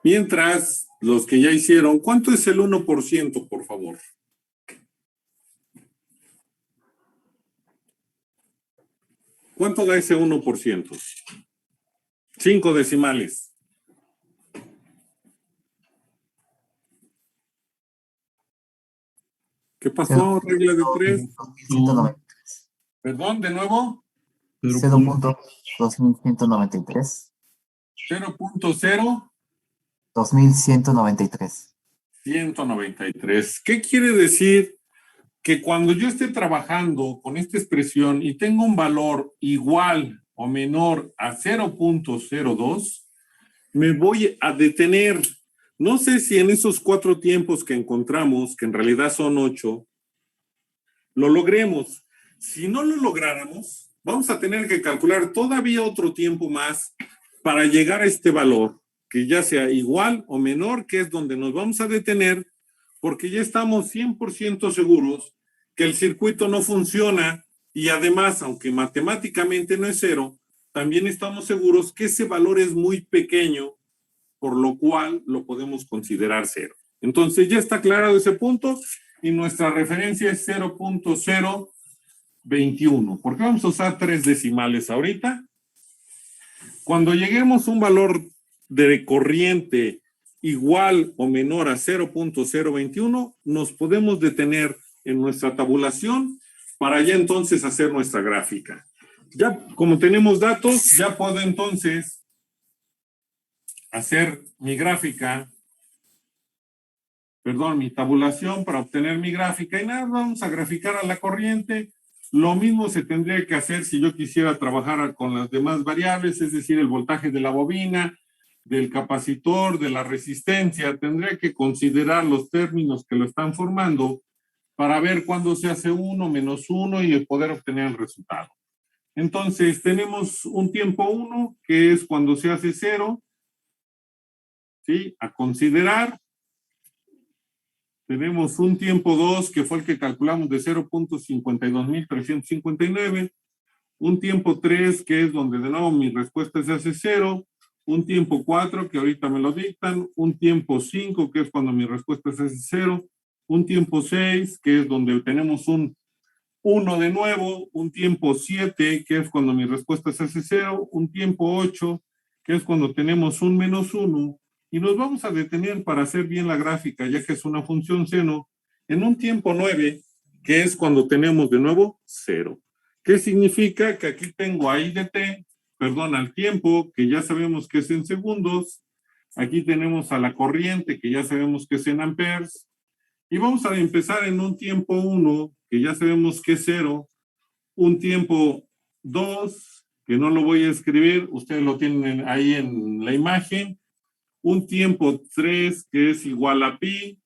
Mientras, los que ya hicieron, ¿cuánto es el 1%, por favor? ¿Cuánto da ese 1%? 5 decimales. ¿Qué pasó? Regla de 3. 2193. Perdón, de nuevo. 0.2193. 0.0. 2193. 193. ¿Qué quiere decir? Que cuando yo esté trabajando con esta expresión y tengo un valor igual o menor a 0.02, me voy a detener. No sé si en esos 4 tiempos que encontramos, que en realidad son 8, lo logremos. Si no lo lográramos, vamos a tener que calcular todavía otro tiempo más para llegar a este valor, que ya sea igual o menor, que es donde nos vamos a detener, porque ya estamos 100% seguros que el circuito no funciona y además, aunque matemáticamente no es 0, también estamos seguros que ese valor es muy pequeño por lo cual lo podemos considerar 0. Entonces ya está aclarado ese punto y nuestra referencia es 0.021. ¿Por qué vamos a usar 3 decimales ahorita? Cuando lleguemos a un valor de corriente igual o menor a 0.021, nos podemos detener en nuestra tabulación para ya entonces hacer nuestra gráfica. Ya como tenemos datos, ya puedo entonces hacer mi gráfica, mi tabulación para obtener mi gráfica y nada, vamos a graficar a la corriente. Lo mismo se tendría que hacer si yo quisiera trabajar con las demás variables, es decir, el voltaje de la bobina, del capacitor, de la resistencia. Tendría que considerar los términos que lo están formando para ver cuándo se hace 1, menos 1 y poder obtener el resultado. Entonces, tenemos un tiempo 1, que es cuando se hace 0, ¿sí? A considerar. Tenemos un tiempo 2, que fue el que calculamos de 0.52359. Un tiempo 3, que es donde de nuevo mi respuesta se hace 0. Un tiempo 4, que ahorita me lo dictan. Un tiempo 5, que es cuando mi respuesta se hace 0. Un tiempo 6, que es donde tenemos un 1 de nuevo. Un tiempo 7, que es cuando mi respuesta se hace 0. Un tiempo 8, que es cuando tenemos un menos 1. Y nos vamos a detener para hacer bien la gráfica, ya que es una función seno, en un tiempo 9, que es cuando tenemos de nuevo 0. ¿Qué significa? Que aquí tengo a I de t, al tiempo, que ya sabemos que es en segundos. Aquí tenemos a la corriente, que ya sabemos que es en amperes. Y vamos a empezar en un tiempo 1, que ya sabemos que es 0. Un tiempo 2, que no lo voy a escribir, ustedes lo tienen ahí en la imagen. Un tiempo 3, que es igual a pi.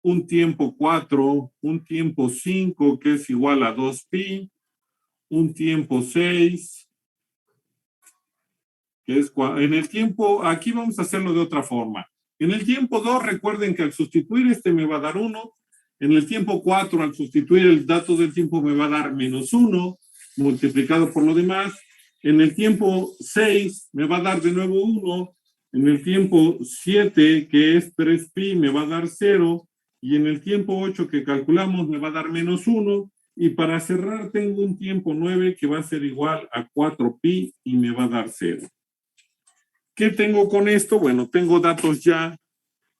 Un tiempo 4, un tiempo 5, que es igual a 2pi. Un tiempo 6, que es en el tiempo, aquí vamos a hacerlo de otra forma. En el tiempo 2, recuerden que al sustituir me va a dar 1. En el tiempo 4, al sustituir el dato del tiempo, me va a dar menos 1, multiplicado por lo demás. En el tiempo 6, me va a dar de nuevo 1. En el tiempo 7, que es 3pi, me va a dar 0. Y en el tiempo 8 que calculamos, me va a dar menos 1. Y para cerrar, tengo un tiempo 9 que va a ser igual a 4pi y me va a dar 0. ¿Qué tengo con esto? Bueno, tengo datos ya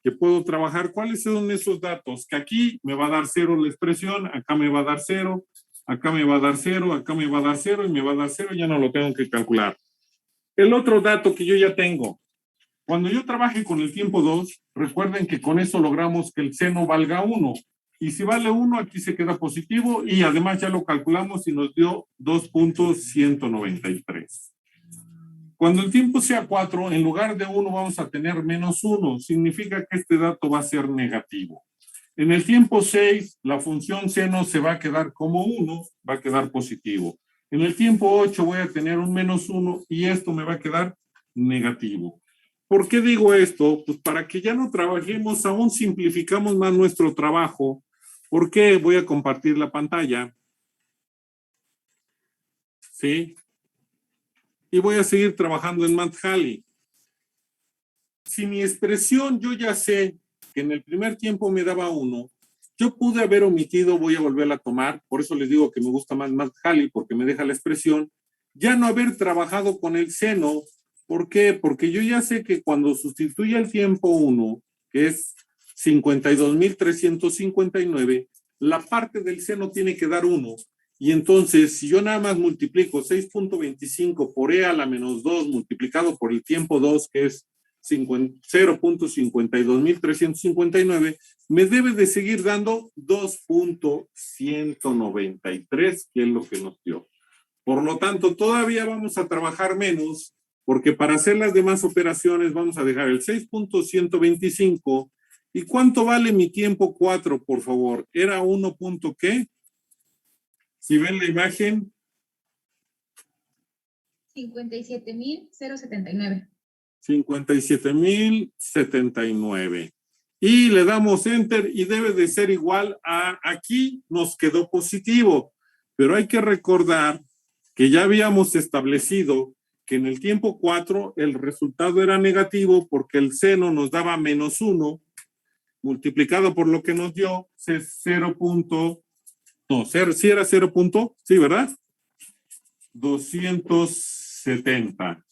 que puedo trabajar. ¿Cuáles son esos datos? Que aquí me va a dar 0 la expresión, acá me va a dar 0, acá me va a dar 0, acá me va a dar 0 y me va a dar 0. Ya no lo tengo que calcular. El otro dato que yo ya tengo. Cuando yo trabaje con el tiempo 2, recuerden que con eso logramos que el seno valga 1. Y si vale 1, aquí se queda positivo y además ya lo calculamos y nos dio 2.193. Cuando el tiempo sea 4, en lugar de 1 vamos a tener menos 1. Significa que este dato va a ser negativo. En el tiempo 6, la función seno se va a quedar como 1, va a quedar positivo. En el tiempo 8 voy a tener un menos 1 y esto me va a quedar negativo. ¿Por qué digo esto? Pues para que ya no trabajemos, aún simplificamos más nuestro trabajo. ¿Por qué? Voy a compartir la pantalla. ¿Sí? Y voy a seguir trabajando en Math-Halley. Si mi expresión yo ya sé que en el primer tiempo me daba 1, yo pude haber omitido, voy a volverla a tomar, por eso les digo que me gusta más Math-Halley, porque me deja la expresión, ya no haber trabajado con el seno. ¿Por qué? Porque yo ya sé que cuando sustituye el tiempo 1, que es 52.359, la parte del seno tiene que dar 1. Y entonces, si yo nada más multiplico 6.25 por e a la menos 2 multiplicado por el tiempo 2, que es 0.52.359, me debe de seguir dando 2.193, que es lo que nos dio. Por lo tanto, todavía vamos a trabajar menos, porque para hacer las demás operaciones vamos a dejar el 6.125. ¿Y cuánto vale mi tiempo 4, por favor? ¿Era 1. ¿Qué? Si ven la imagen. 57.079. 57.079. Y le damos enter y debe de ser igual a aquí, nos quedó positivo. Pero hay que recordar que ya habíamos establecido que en el tiempo 4 el resultado era negativo porque el seno nos daba -1 multiplicado por lo que nos dio, es 0. No, sí era 0. Sí, ¿verdad? 270.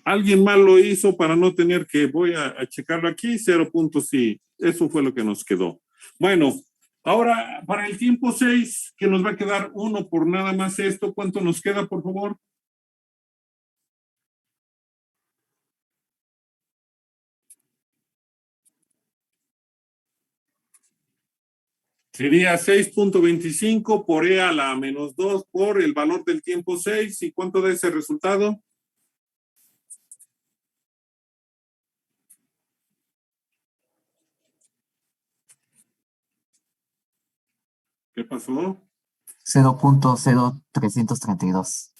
Alguien más lo hizo para no tener que, voy a checarlo aquí, 0. Sí, eso fue lo que nos quedó. Bueno, ahora para el tiempo 6, que nos va a quedar 1 por nada más esto, ¿cuánto nos queda, por favor? Sería 6.25 por e a la -2 por el valor del tiempo 6. ¿Y cuánto da ese resultado? ¿Qué pasó? 0.0332.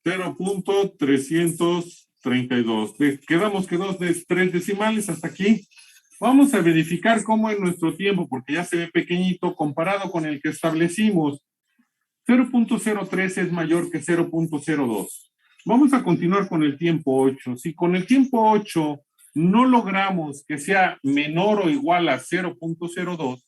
0.332. Quedamos que 2 de 3 decimales hasta aquí. Vamos a verificar cómo es nuestro tiempo, porque ya se ve pequeñito comparado con el que establecimos. 0.03 es mayor que 0.02. Vamos a continuar con el tiempo 8. Si con el tiempo 8 no logramos que sea menor o igual a 0.02,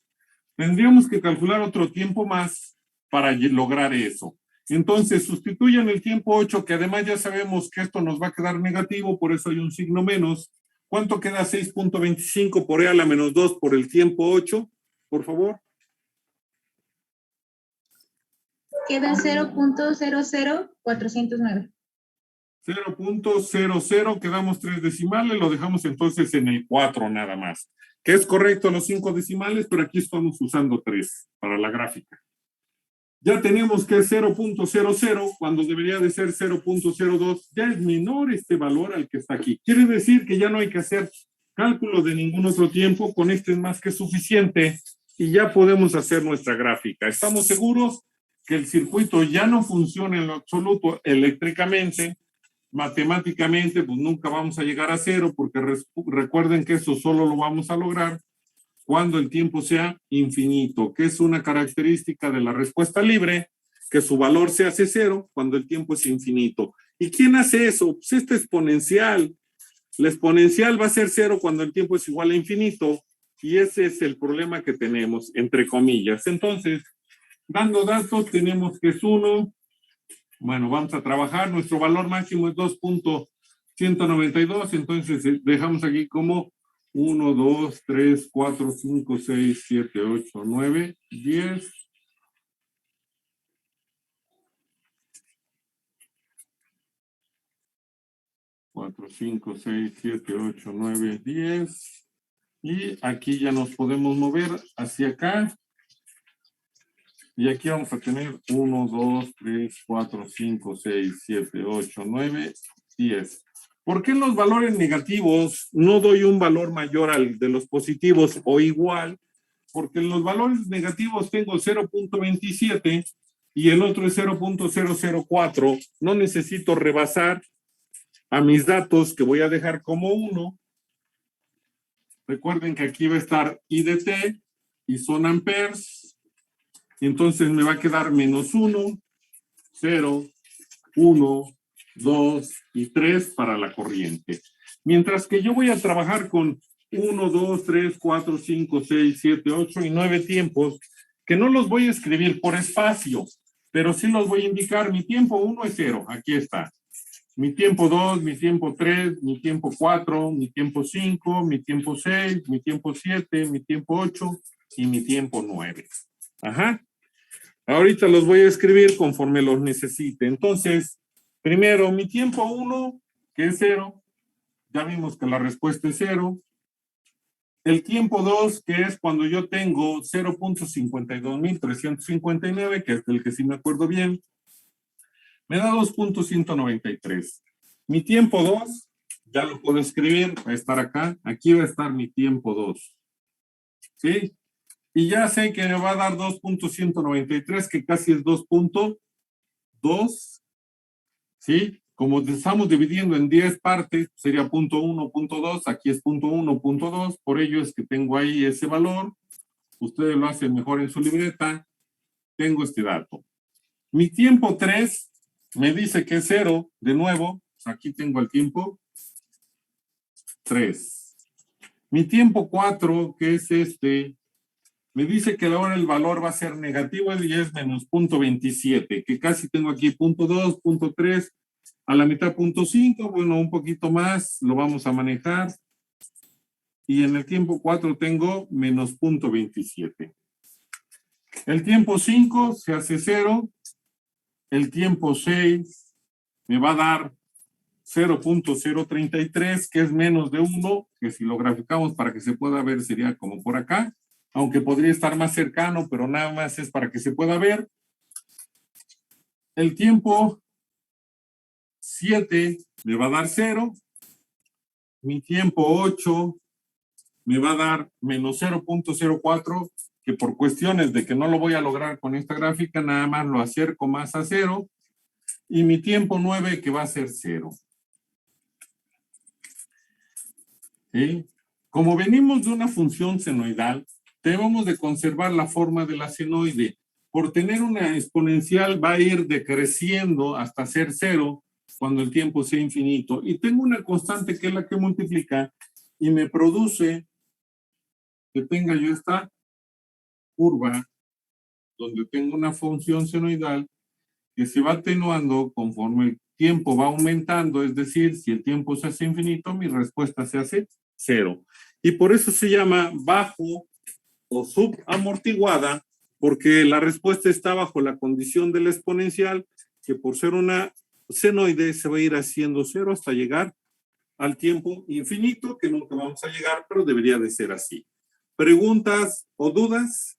tendríamos que calcular otro tiempo más para lograr eso. Entonces, sustituyan el tiempo 8, que además ya sabemos que esto nos va a quedar negativo, por eso hay un signo menos. ¿Cuánto queda 6.25 por e a la -2 por el tiempo 8? Por favor. Queda 0.00409. 0.00, quedamos 3 decimales, lo dejamos entonces en el 4 nada más. Que es correcto los 5 decimales, pero aquí estamos usando 3 para la gráfica. Ya tenemos que es 0.00 cuando debería de ser 0.02. Ya es menor este valor al que está aquí. Quiere decir que ya no hay que hacer cálculos de ningún otro tiempo. Con este es más que suficiente y ya podemos hacer nuestra gráfica. ¿Estamos seguros que el circuito ya no funciona en lo absoluto eléctricamente? Matemáticamente, pues nunca vamos a llegar a 0 porque recuerden que eso solo lo vamos a lograr cuando el tiempo sea infinito, que es una característica de la respuesta libre, que su valor se hace 0 cuando el tiempo es infinito. ¿Y quién hace eso? Pues este exponencial. La exponencial va a ser 0 cuando el tiempo es igual a infinito, y ese es el problema que tenemos, entre comillas. Entonces, dando datos, tenemos que es 1. Bueno, vamos a trabajar. Nuestro valor máximo es 2.192, entonces dejamos aquí como 1, 2, 3, 4, 5, 6, 7, 8, 9, 10. Cuatro, 5, 6, 7, 8, 9, 10. Y aquí ya nos podemos mover hacia acá. Y aquí vamos a tener 1, 2, 3, 4, 5, 6, 7, 8, 9, 10. ¿Por qué en los valores negativos no doy un valor mayor al de los positivos o igual? Porque en los valores negativos tengo 0.27 y el otro es 0.004. No necesito rebasar a mis datos que voy a dejar como 1. Recuerden que aquí va a estar I de t y son amperes. Entonces me va a quedar -1, 0, 1, 2 y 3 para la corriente. Mientras que yo voy a trabajar con 1, 2, 3, 4, 5, 6, 7, 8 y 9 tiempos, que no los voy a escribir por espacio, pero sí los voy a indicar. Mi tiempo 1 es 0, aquí está. Mi tiempo 2, mi tiempo 3, mi tiempo 4, mi tiempo 5, mi tiempo 6, mi tiempo 7, mi tiempo 8 y mi tiempo 9. Ajá. Ahorita los voy a escribir conforme los necesite. Entonces, primero, mi tiempo 1, que es 0. Ya vimos que la respuesta es 0. El tiempo 2, que es cuando yo tengo 0.52359, que es el que sí me acuerdo bien, me da 2.193. Mi tiempo 2, ya lo puedo escribir, va a estar acá. Aquí va a estar mi tiempo 2. ¿Sí? Y ya sé que me va a dar 2.193, que casi es 2.2. ¿Sí? Como estamos dividiendo en 10 partes, sería 0.1, 0.2, aquí es 0.1, 0.2, por ello es que tengo ahí ese valor. Ustedes lo hacen mejor en su libreta. Tengo este dato. Mi tiempo 3 me dice que es 0, de nuevo, Pues aquí tengo el tiempo 3. Mi tiempo 4, que es este, me dice que ahora el valor va a ser negativo y es menos 0.27, que casi tengo aquí 0.2, 0.3, a la mitad 0.5, bueno, un poquito más, lo vamos a manejar. Y en el tiempo 4 tengo menos 0.27. El tiempo 5 se hace 0. El tiempo 6 me va a dar 0.033, que es menos de 1, que si lo graficamos para que se pueda ver sería como por acá, aunque podría estar más cercano, pero nada más es para que se pueda ver. El tiempo 7 me va a dar 0. Mi tiempo 8 me va a dar menos 0.04, que por cuestiones de que no lo voy a lograr con esta gráfica, nada más lo acerco más a 0. Y mi tiempo 9 que va a ser 0. ¿Sí? Como venimos de una función senoidal, debemos de conservar la forma de la senoide. Por tener una exponencial va a ir decreciendo hasta ser 0 cuando el tiempo sea infinito. Y tengo una constante que es la que multiplica y me produce que tenga yo esta curva donde tengo una función senoidal que se va atenuando conforme el tiempo va aumentando, es decir, si el tiempo se hace infinito, mi respuesta se hace 0. Y por eso se llama bajo o subamortiguada, porque la respuesta está bajo la condición de la exponencial, que por ser una senoide se va a ir haciendo 0 hasta llegar al tiempo infinito, que nunca vamos a llegar, pero debería de ser así. ¿Preguntas o dudas?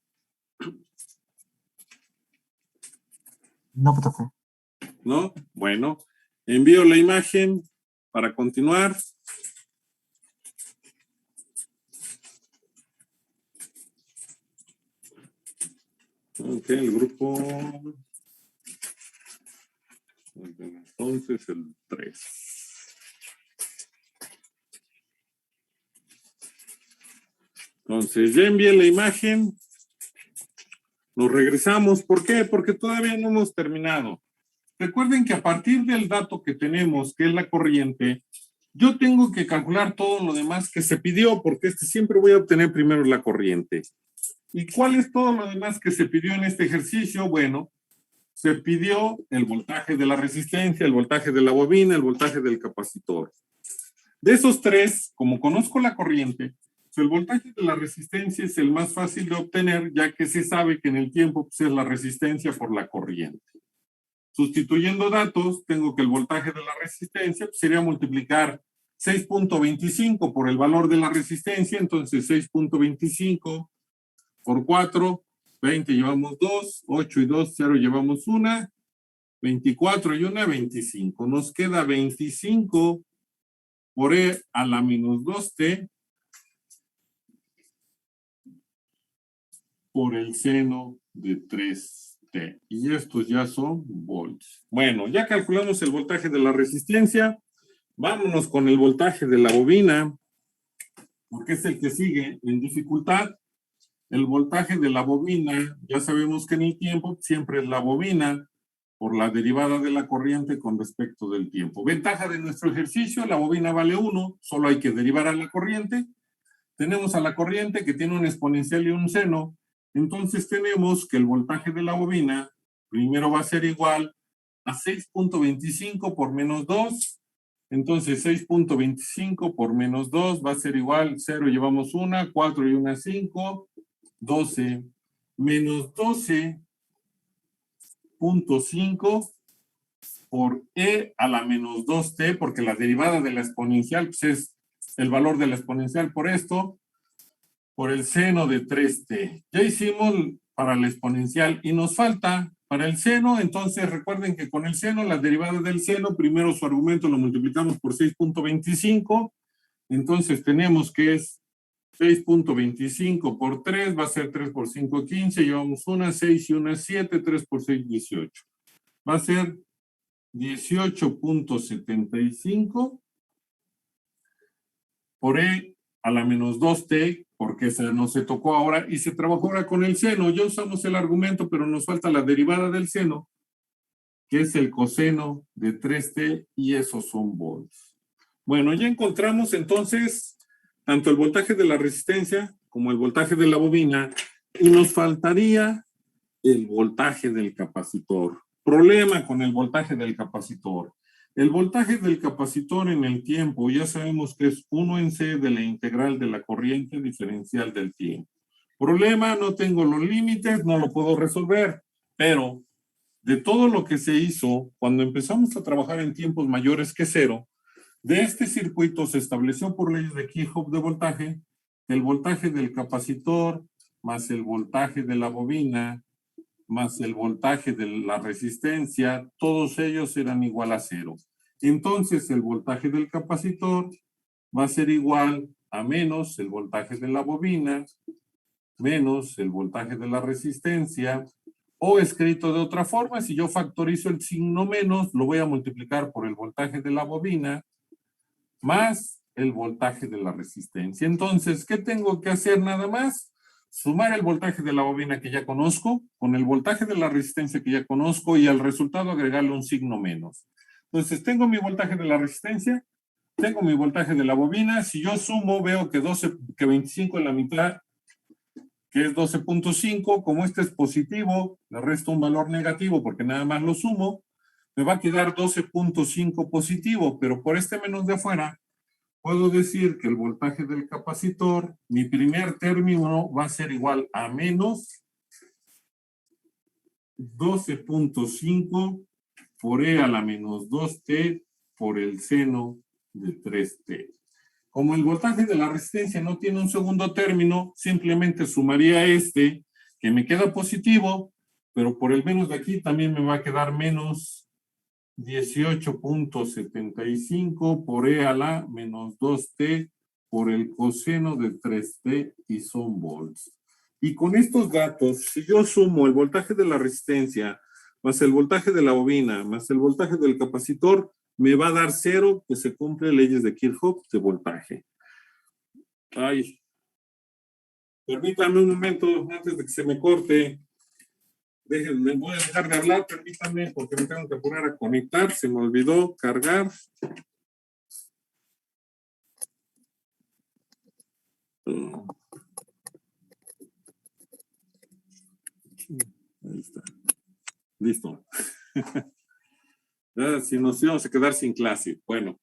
No, profe. ¿No? Bueno, envío la imagen para continuar. Ok, el grupo. Entonces el 3. Entonces ya envié la imagen. Nos regresamos. ¿Por qué? Porque todavía no hemos terminado. Recuerden que a partir del dato que tenemos, que es la corriente, yo tengo que calcular todo lo demás que se pidió, porque siempre voy a obtener primero la corriente. ¿Y cuál es todo lo demás que se pidió en este ejercicio? Bueno, se pidió el voltaje de la resistencia, el voltaje de la bobina, el voltaje del capacitor. De esos tres, como conozco la corriente, el voltaje de la resistencia es el más fácil de obtener, ya que se sabe que en el tiempo pues, es la resistencia por la corriente. Sustituyendo datos, tengo que el voltaje de la resistencia pues, sería multiplicar 6.25 por el valor de la resistencia, entonces 6.25 por 4, 20 llevamos 2, 8 y 2, 0 llevamos 1, 24 y 1, 25. Nos queda 25 por E a la menos 2t por el seno de 3t. Y estos ya son volts. Bueno, ya calculamos el voltaje de la resistencia. Vámonos con el voltaje de la bobina, porque es el que sigue en dificultad. El voltaje de la bobina, ya sabemos que en el tiempo siempre es la bobina por la derivada de la corriente con respecto del tiempo. Ventaja de nuestro ejercicio, la bobina vale 1, solo hay que derivar a la corriente. Tenemos a la corriente que tiene un exponencial y un seno, entonces tenemos que el voltaje de la bobina primero va a ser igual a 6.25 por menos 2. Entonces 6.25 por menos 2 va a ser igual, 0 llevamos 1, 4 y 1, 5, 12 menos 12.5 por E a la menos 2t, porque la derivada de la exponencial pues es el valor de la exponencial por esto, por el seno de 3t. Ya hicimos para la exponencial y nos falta para el seno, entonces recuerden que con el seno, la derivada del seno, primero su argumento lo multiplicamos por 6.25, entonces tenemos que es 6.25 por 3, va a ser 3 por 5, 15, llevamos 1, 6 y 1, 7, 3 por 6, 18. Va a ser 18.75 por E a la menos 2t, porque no se tocó ahora y se trabajó ahora con el seno. Ya usamos el argumento, pero nos falta la derivada del seno. que es el coseno de 3t, y esos son volts. Bueno, ya encontramos entonces tanto el voltaje de la resistencia como el voltaje de la bobina, y nos faltaría el voltaje del capacitor. Problema con el voltaje del capacitor. El voltaje del capacitor en el tiempo ya sabemos que es 1 en C de la integral de la corriente diferencial del tiempo. Problema, no tengo los límites, no lo puedo resolver, pero de todo lo que se hizo cuando empezamos a trabajar en tiempos mayores que cero, de este circuito se estableció por leyes de Kirchhoff de voltaje, el voltaje del capacitor más el voltaje de la bobina más el voltaje de la resistencia, todos ellos eran igual a 0. Entonces el voltaje del capacitor va a ser igual a menos el voltaje de la bobina, menos el voltaje de la resistencia, o escrito de otra forma, si yo factorizo el signo menos, lo voy a multiplicar por el voltaje de la bobina, más el voltaje de la resistencia. Entonces, ¿qué tengo que hacer nada más? Sumar el voltaje de la bobina que ya conozco, con el voltaje de la resistencia que ya conozco, y al resultado agregarle un signo menos. Entonces, tengo mi voltaje de la resistencia, tengo mi voltaje de la bobina. Si yo sumo, veo que 25 en la mitad, que es 12.5, como este es positivo, le resto un valor negativo porque nada más lo sumo, me va a quedar 12.5 positivo, pero por este menos de afuera, puedo decir que el voltaje del capacitor, mi primer término va a ser igual a menos 12.5 por E a la menos 2t por el seno de 3t. Como el voltaje de la resistencia no tiene un segundo término, simplemente sumaría este, que me queda positivo, pero por el menos de aquí también me va a quedar menos 18.75 por E a la menos 2t por el coseno de 3t, y son volts. Y con estos datos, si yo sumo el voltaje de la resistencia más el voltaje de la bobina más el voltaje del capacitor, me va a dar 0, que se cumple leyes de Kirchhoff de voltaje. Ay, permítanme un momento antes de que se me corte. Déjenme, voy a dejar de hablar, permítanme, porque me tengo que apurar a conectar. Se me olvidó cargar. Ahí está. Listo. Si nos íbamos a quedar sin clase. Bueno.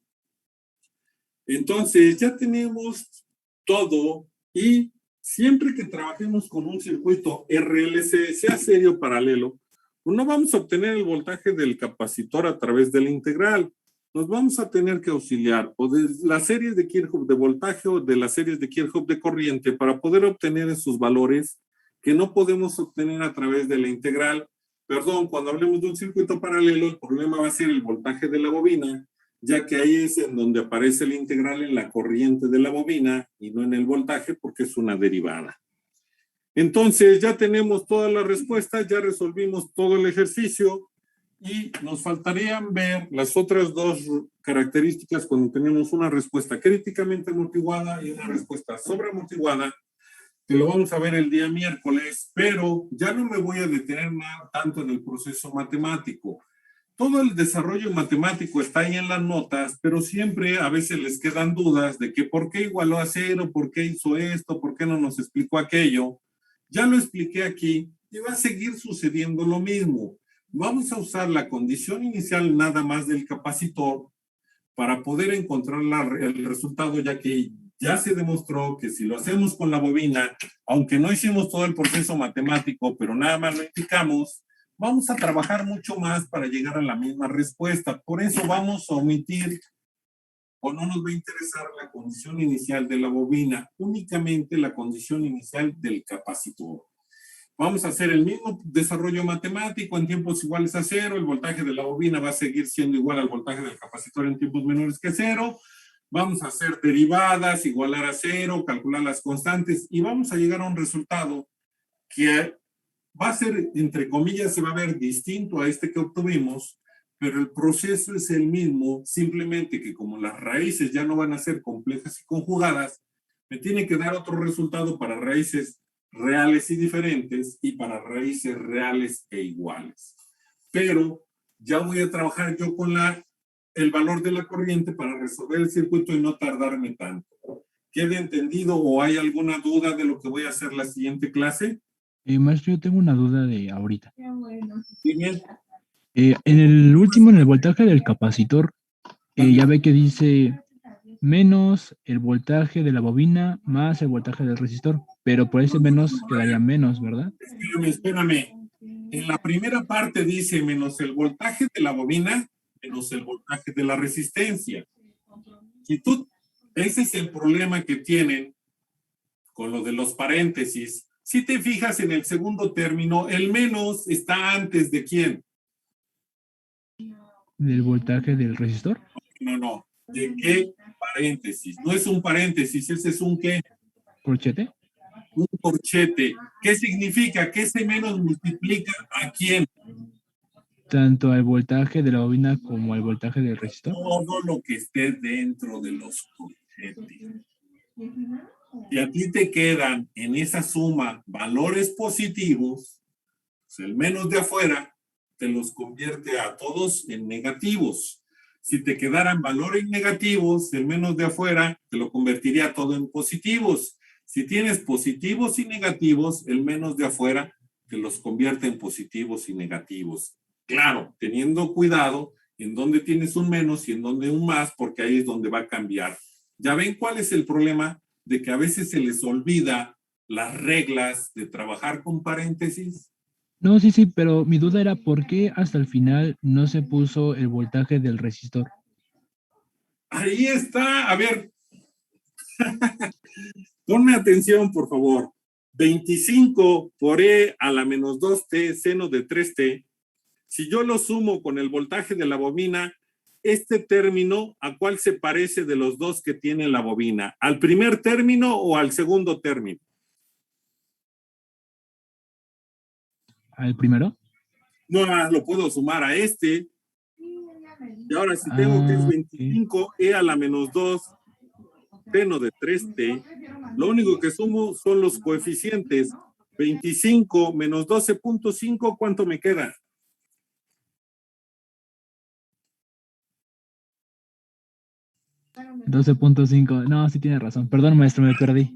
Entonces, ya tenemos todo, y siempre que trabajemos con un circuito RLC, sea serie o paralelo, pues no vamos a obtener el voltaje del capacitor a través de la integral. Nos vamos a tener que auxiliar o de las series de Kirchhoff de voltaje o de las series de Kirchhoff de corriente para poder obtener esos valores que no podemos obtener a través de la integral. Perdón, cuando hablemos de un circuito paralelo, el problema va a ser el voltaje de la bobina, ya que ahí es en donde aparece la integral en la corriente de la bobina y no en el voltaje, porque es una derivada. Entonces ya tenemos todas las respuestas, ya resolvimos todo el ejercicio, y nos faltarían ver las otras dos características cuando tenemos una respuesta críticamente amortiguada y una respuesta sobreamortiguada, que lo vamos a ver el día miércoles, pero ya no me voy a detener tanto en el proceso matemático. Todo el desarrollo matemático está ahí en las notas, pero siempre a veces les quedan dudas de que por qué igualó a 0, por qué hizo esto, por qué no nos explicó aquello. Ya lo expliqué aquí y va a seguir sucediendo lo mismo. Vamos a usar la condición inicial nada más del capacitor para poder encontrar el resultado, ya que ya se demostró que si lo hacemos con la bobina, aunque no hicimos todo el proceso matemático, pero nada más lo indicamos, vamos a trabajar mucho más para llegar a la misma respuesta. Por eso vamos a omitir, o no nos va a interesar, la condición inicial de la bobina, únicamente la condición inicial del capacitor. Vamos a hacer el mismo desarrollo matemático en tiempos iguales a 0. El voltaje de la bobina va a seguir siendo igual al voltaje del capacitor en tiempos menores que 0. Vamos a hacer derivadas, igualar a 0, calcular las constantes, y vamos a llegar a un resultado que va a ser, entre comillas, se va a ver distinto a este que obtuvimos, pero el proceso es el mismo, simplemente que como las raíces ya no van a ser complejas y conjugadas, me tiene que dar otro resultado para raíces reales y diferentes y para raíces reales e iguales. Pero ya voy a trabajar yo con el valor de la corriente para resolver el circuito y no tardarme tanto. ¿Quede entendido o hay alguna duda de lo que voy a hacer la siguiente clase? Maestro, yo tengo una duda de ahorita. Dime. En el último, en el voltaje del capacitor, ya ve que dice menos el voltaje de la bobina más el voltaje del resistor, pero por ese menos quedaría menos, ¿verdad? Espérame. En la primera parte dice menos el voltaje de la bobina, menos el voltaje de la resistencia. Ese es el problema que tienen con lo de los paréntesis. Si te fijas en el segundo término, el menos está antes de ¿quién? ¿Del voltaje del resistor? No. ¿De qué paréntesis? No es un paréntesis, ese es un ¿qué? ¿Corchete? Un corchete. ¿Qué significa? Que ese menos multiplica ¿a quién? Tanto al voltaje de la bobina como al voltaje del resistor. Todo lo que esté dentro de los corchetes. Y a ti te quedan en esa suma valores positivos, pues el menos de afuera te los convierte a todos en negativos. Si te quedaran valores negativos, el menos de afuera te lo convertiría todo en positivos. Si tienes positivos y negativos, el menos de afuera te los convierte en positivos y negativos. Claro, teniendo cuidado en dónde tienes un menos y en dónde un más, porque ahí es donde va a cambiar. ¿Ya ven cuál es el problema? De que a veces se les olvida las reglas de trabajar con paréntesis. No, sí, pero mi duda era por qué hasta el final no se puso el voltaje del resistor. Ahí está. A ver. Ponme atención, por favor. 25 por E a la menos 2T seno de 3T. Si yo lo sumo con el voltaje de la bobina, este término, ¿a cuál se parece de los dos que tiene la bobina? ¿Al primer término o al segundo término? ¿Al primero? No, lo puedo sumar a este. Y ahora si tengo que es 25 E a la menos 2 seno de 3T, lo único que sumo son los coeficientes. 25 menos 12.5, ¿cuánto me queda? 12.5. No, sí tiene razón. Perdón, maestro, me perdí.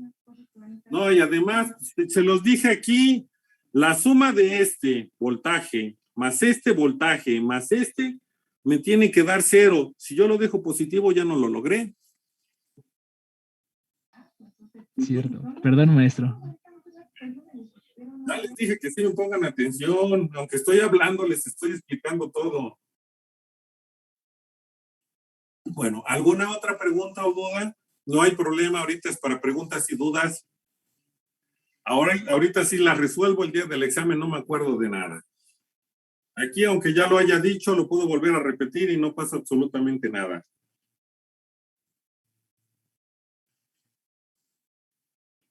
No, y además, se los dije aquí, la suma de este voltaje más este voltaje más este me tiene que dar 0. Si yo lo dejo positivo, ya no lo logré. Cierto. Perdón, maestro. Ya les dije que sí me pongan atención. Aunque estoy hablando, les estoy explicando todo. Bueno, ¿alguna otra pregunta o duda? No hay problema, ahorita es para preguntas y dudas. Ahorita sí las resuelvo, el día del examen no me acuerdo de nada. Aquí, aunque ya lo haya dicho, lo puedo volver a repetir y no pasa absolutamente nada.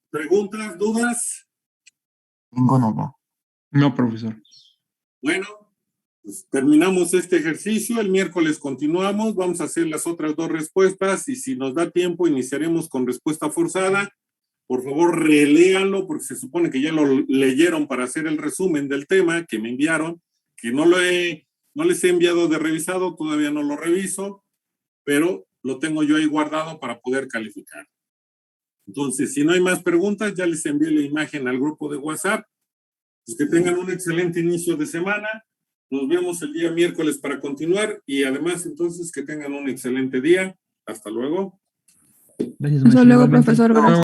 ¿Preguntas, dudas? Ninguna ya. No, profesor. Bueno, pues terminamos este ejercicio. El miércoles continuamos. Vamos a hacer las otras dos respuestas y si nos da tiempo iniciaremos con respuesta forzada. Por favor, reléanlo porque se supone que ya lo leyeron para hacer el resumen del tema que me enviaron, que no les he enviado de revisado, todavía no lo reviso, pero lo tengo yo ahí guardado para poder calificar. Entonces, si no hay más preguntas, ya les envié la imagen al grupo de WhatsApp. Pues que tengan un excelente inicio de semana. Nos vemos el día miércoles para continuar y además entonces que tengan un excelente día. Hasta luego. Gracias, Hasta luego, igualmente. profesor. Buenas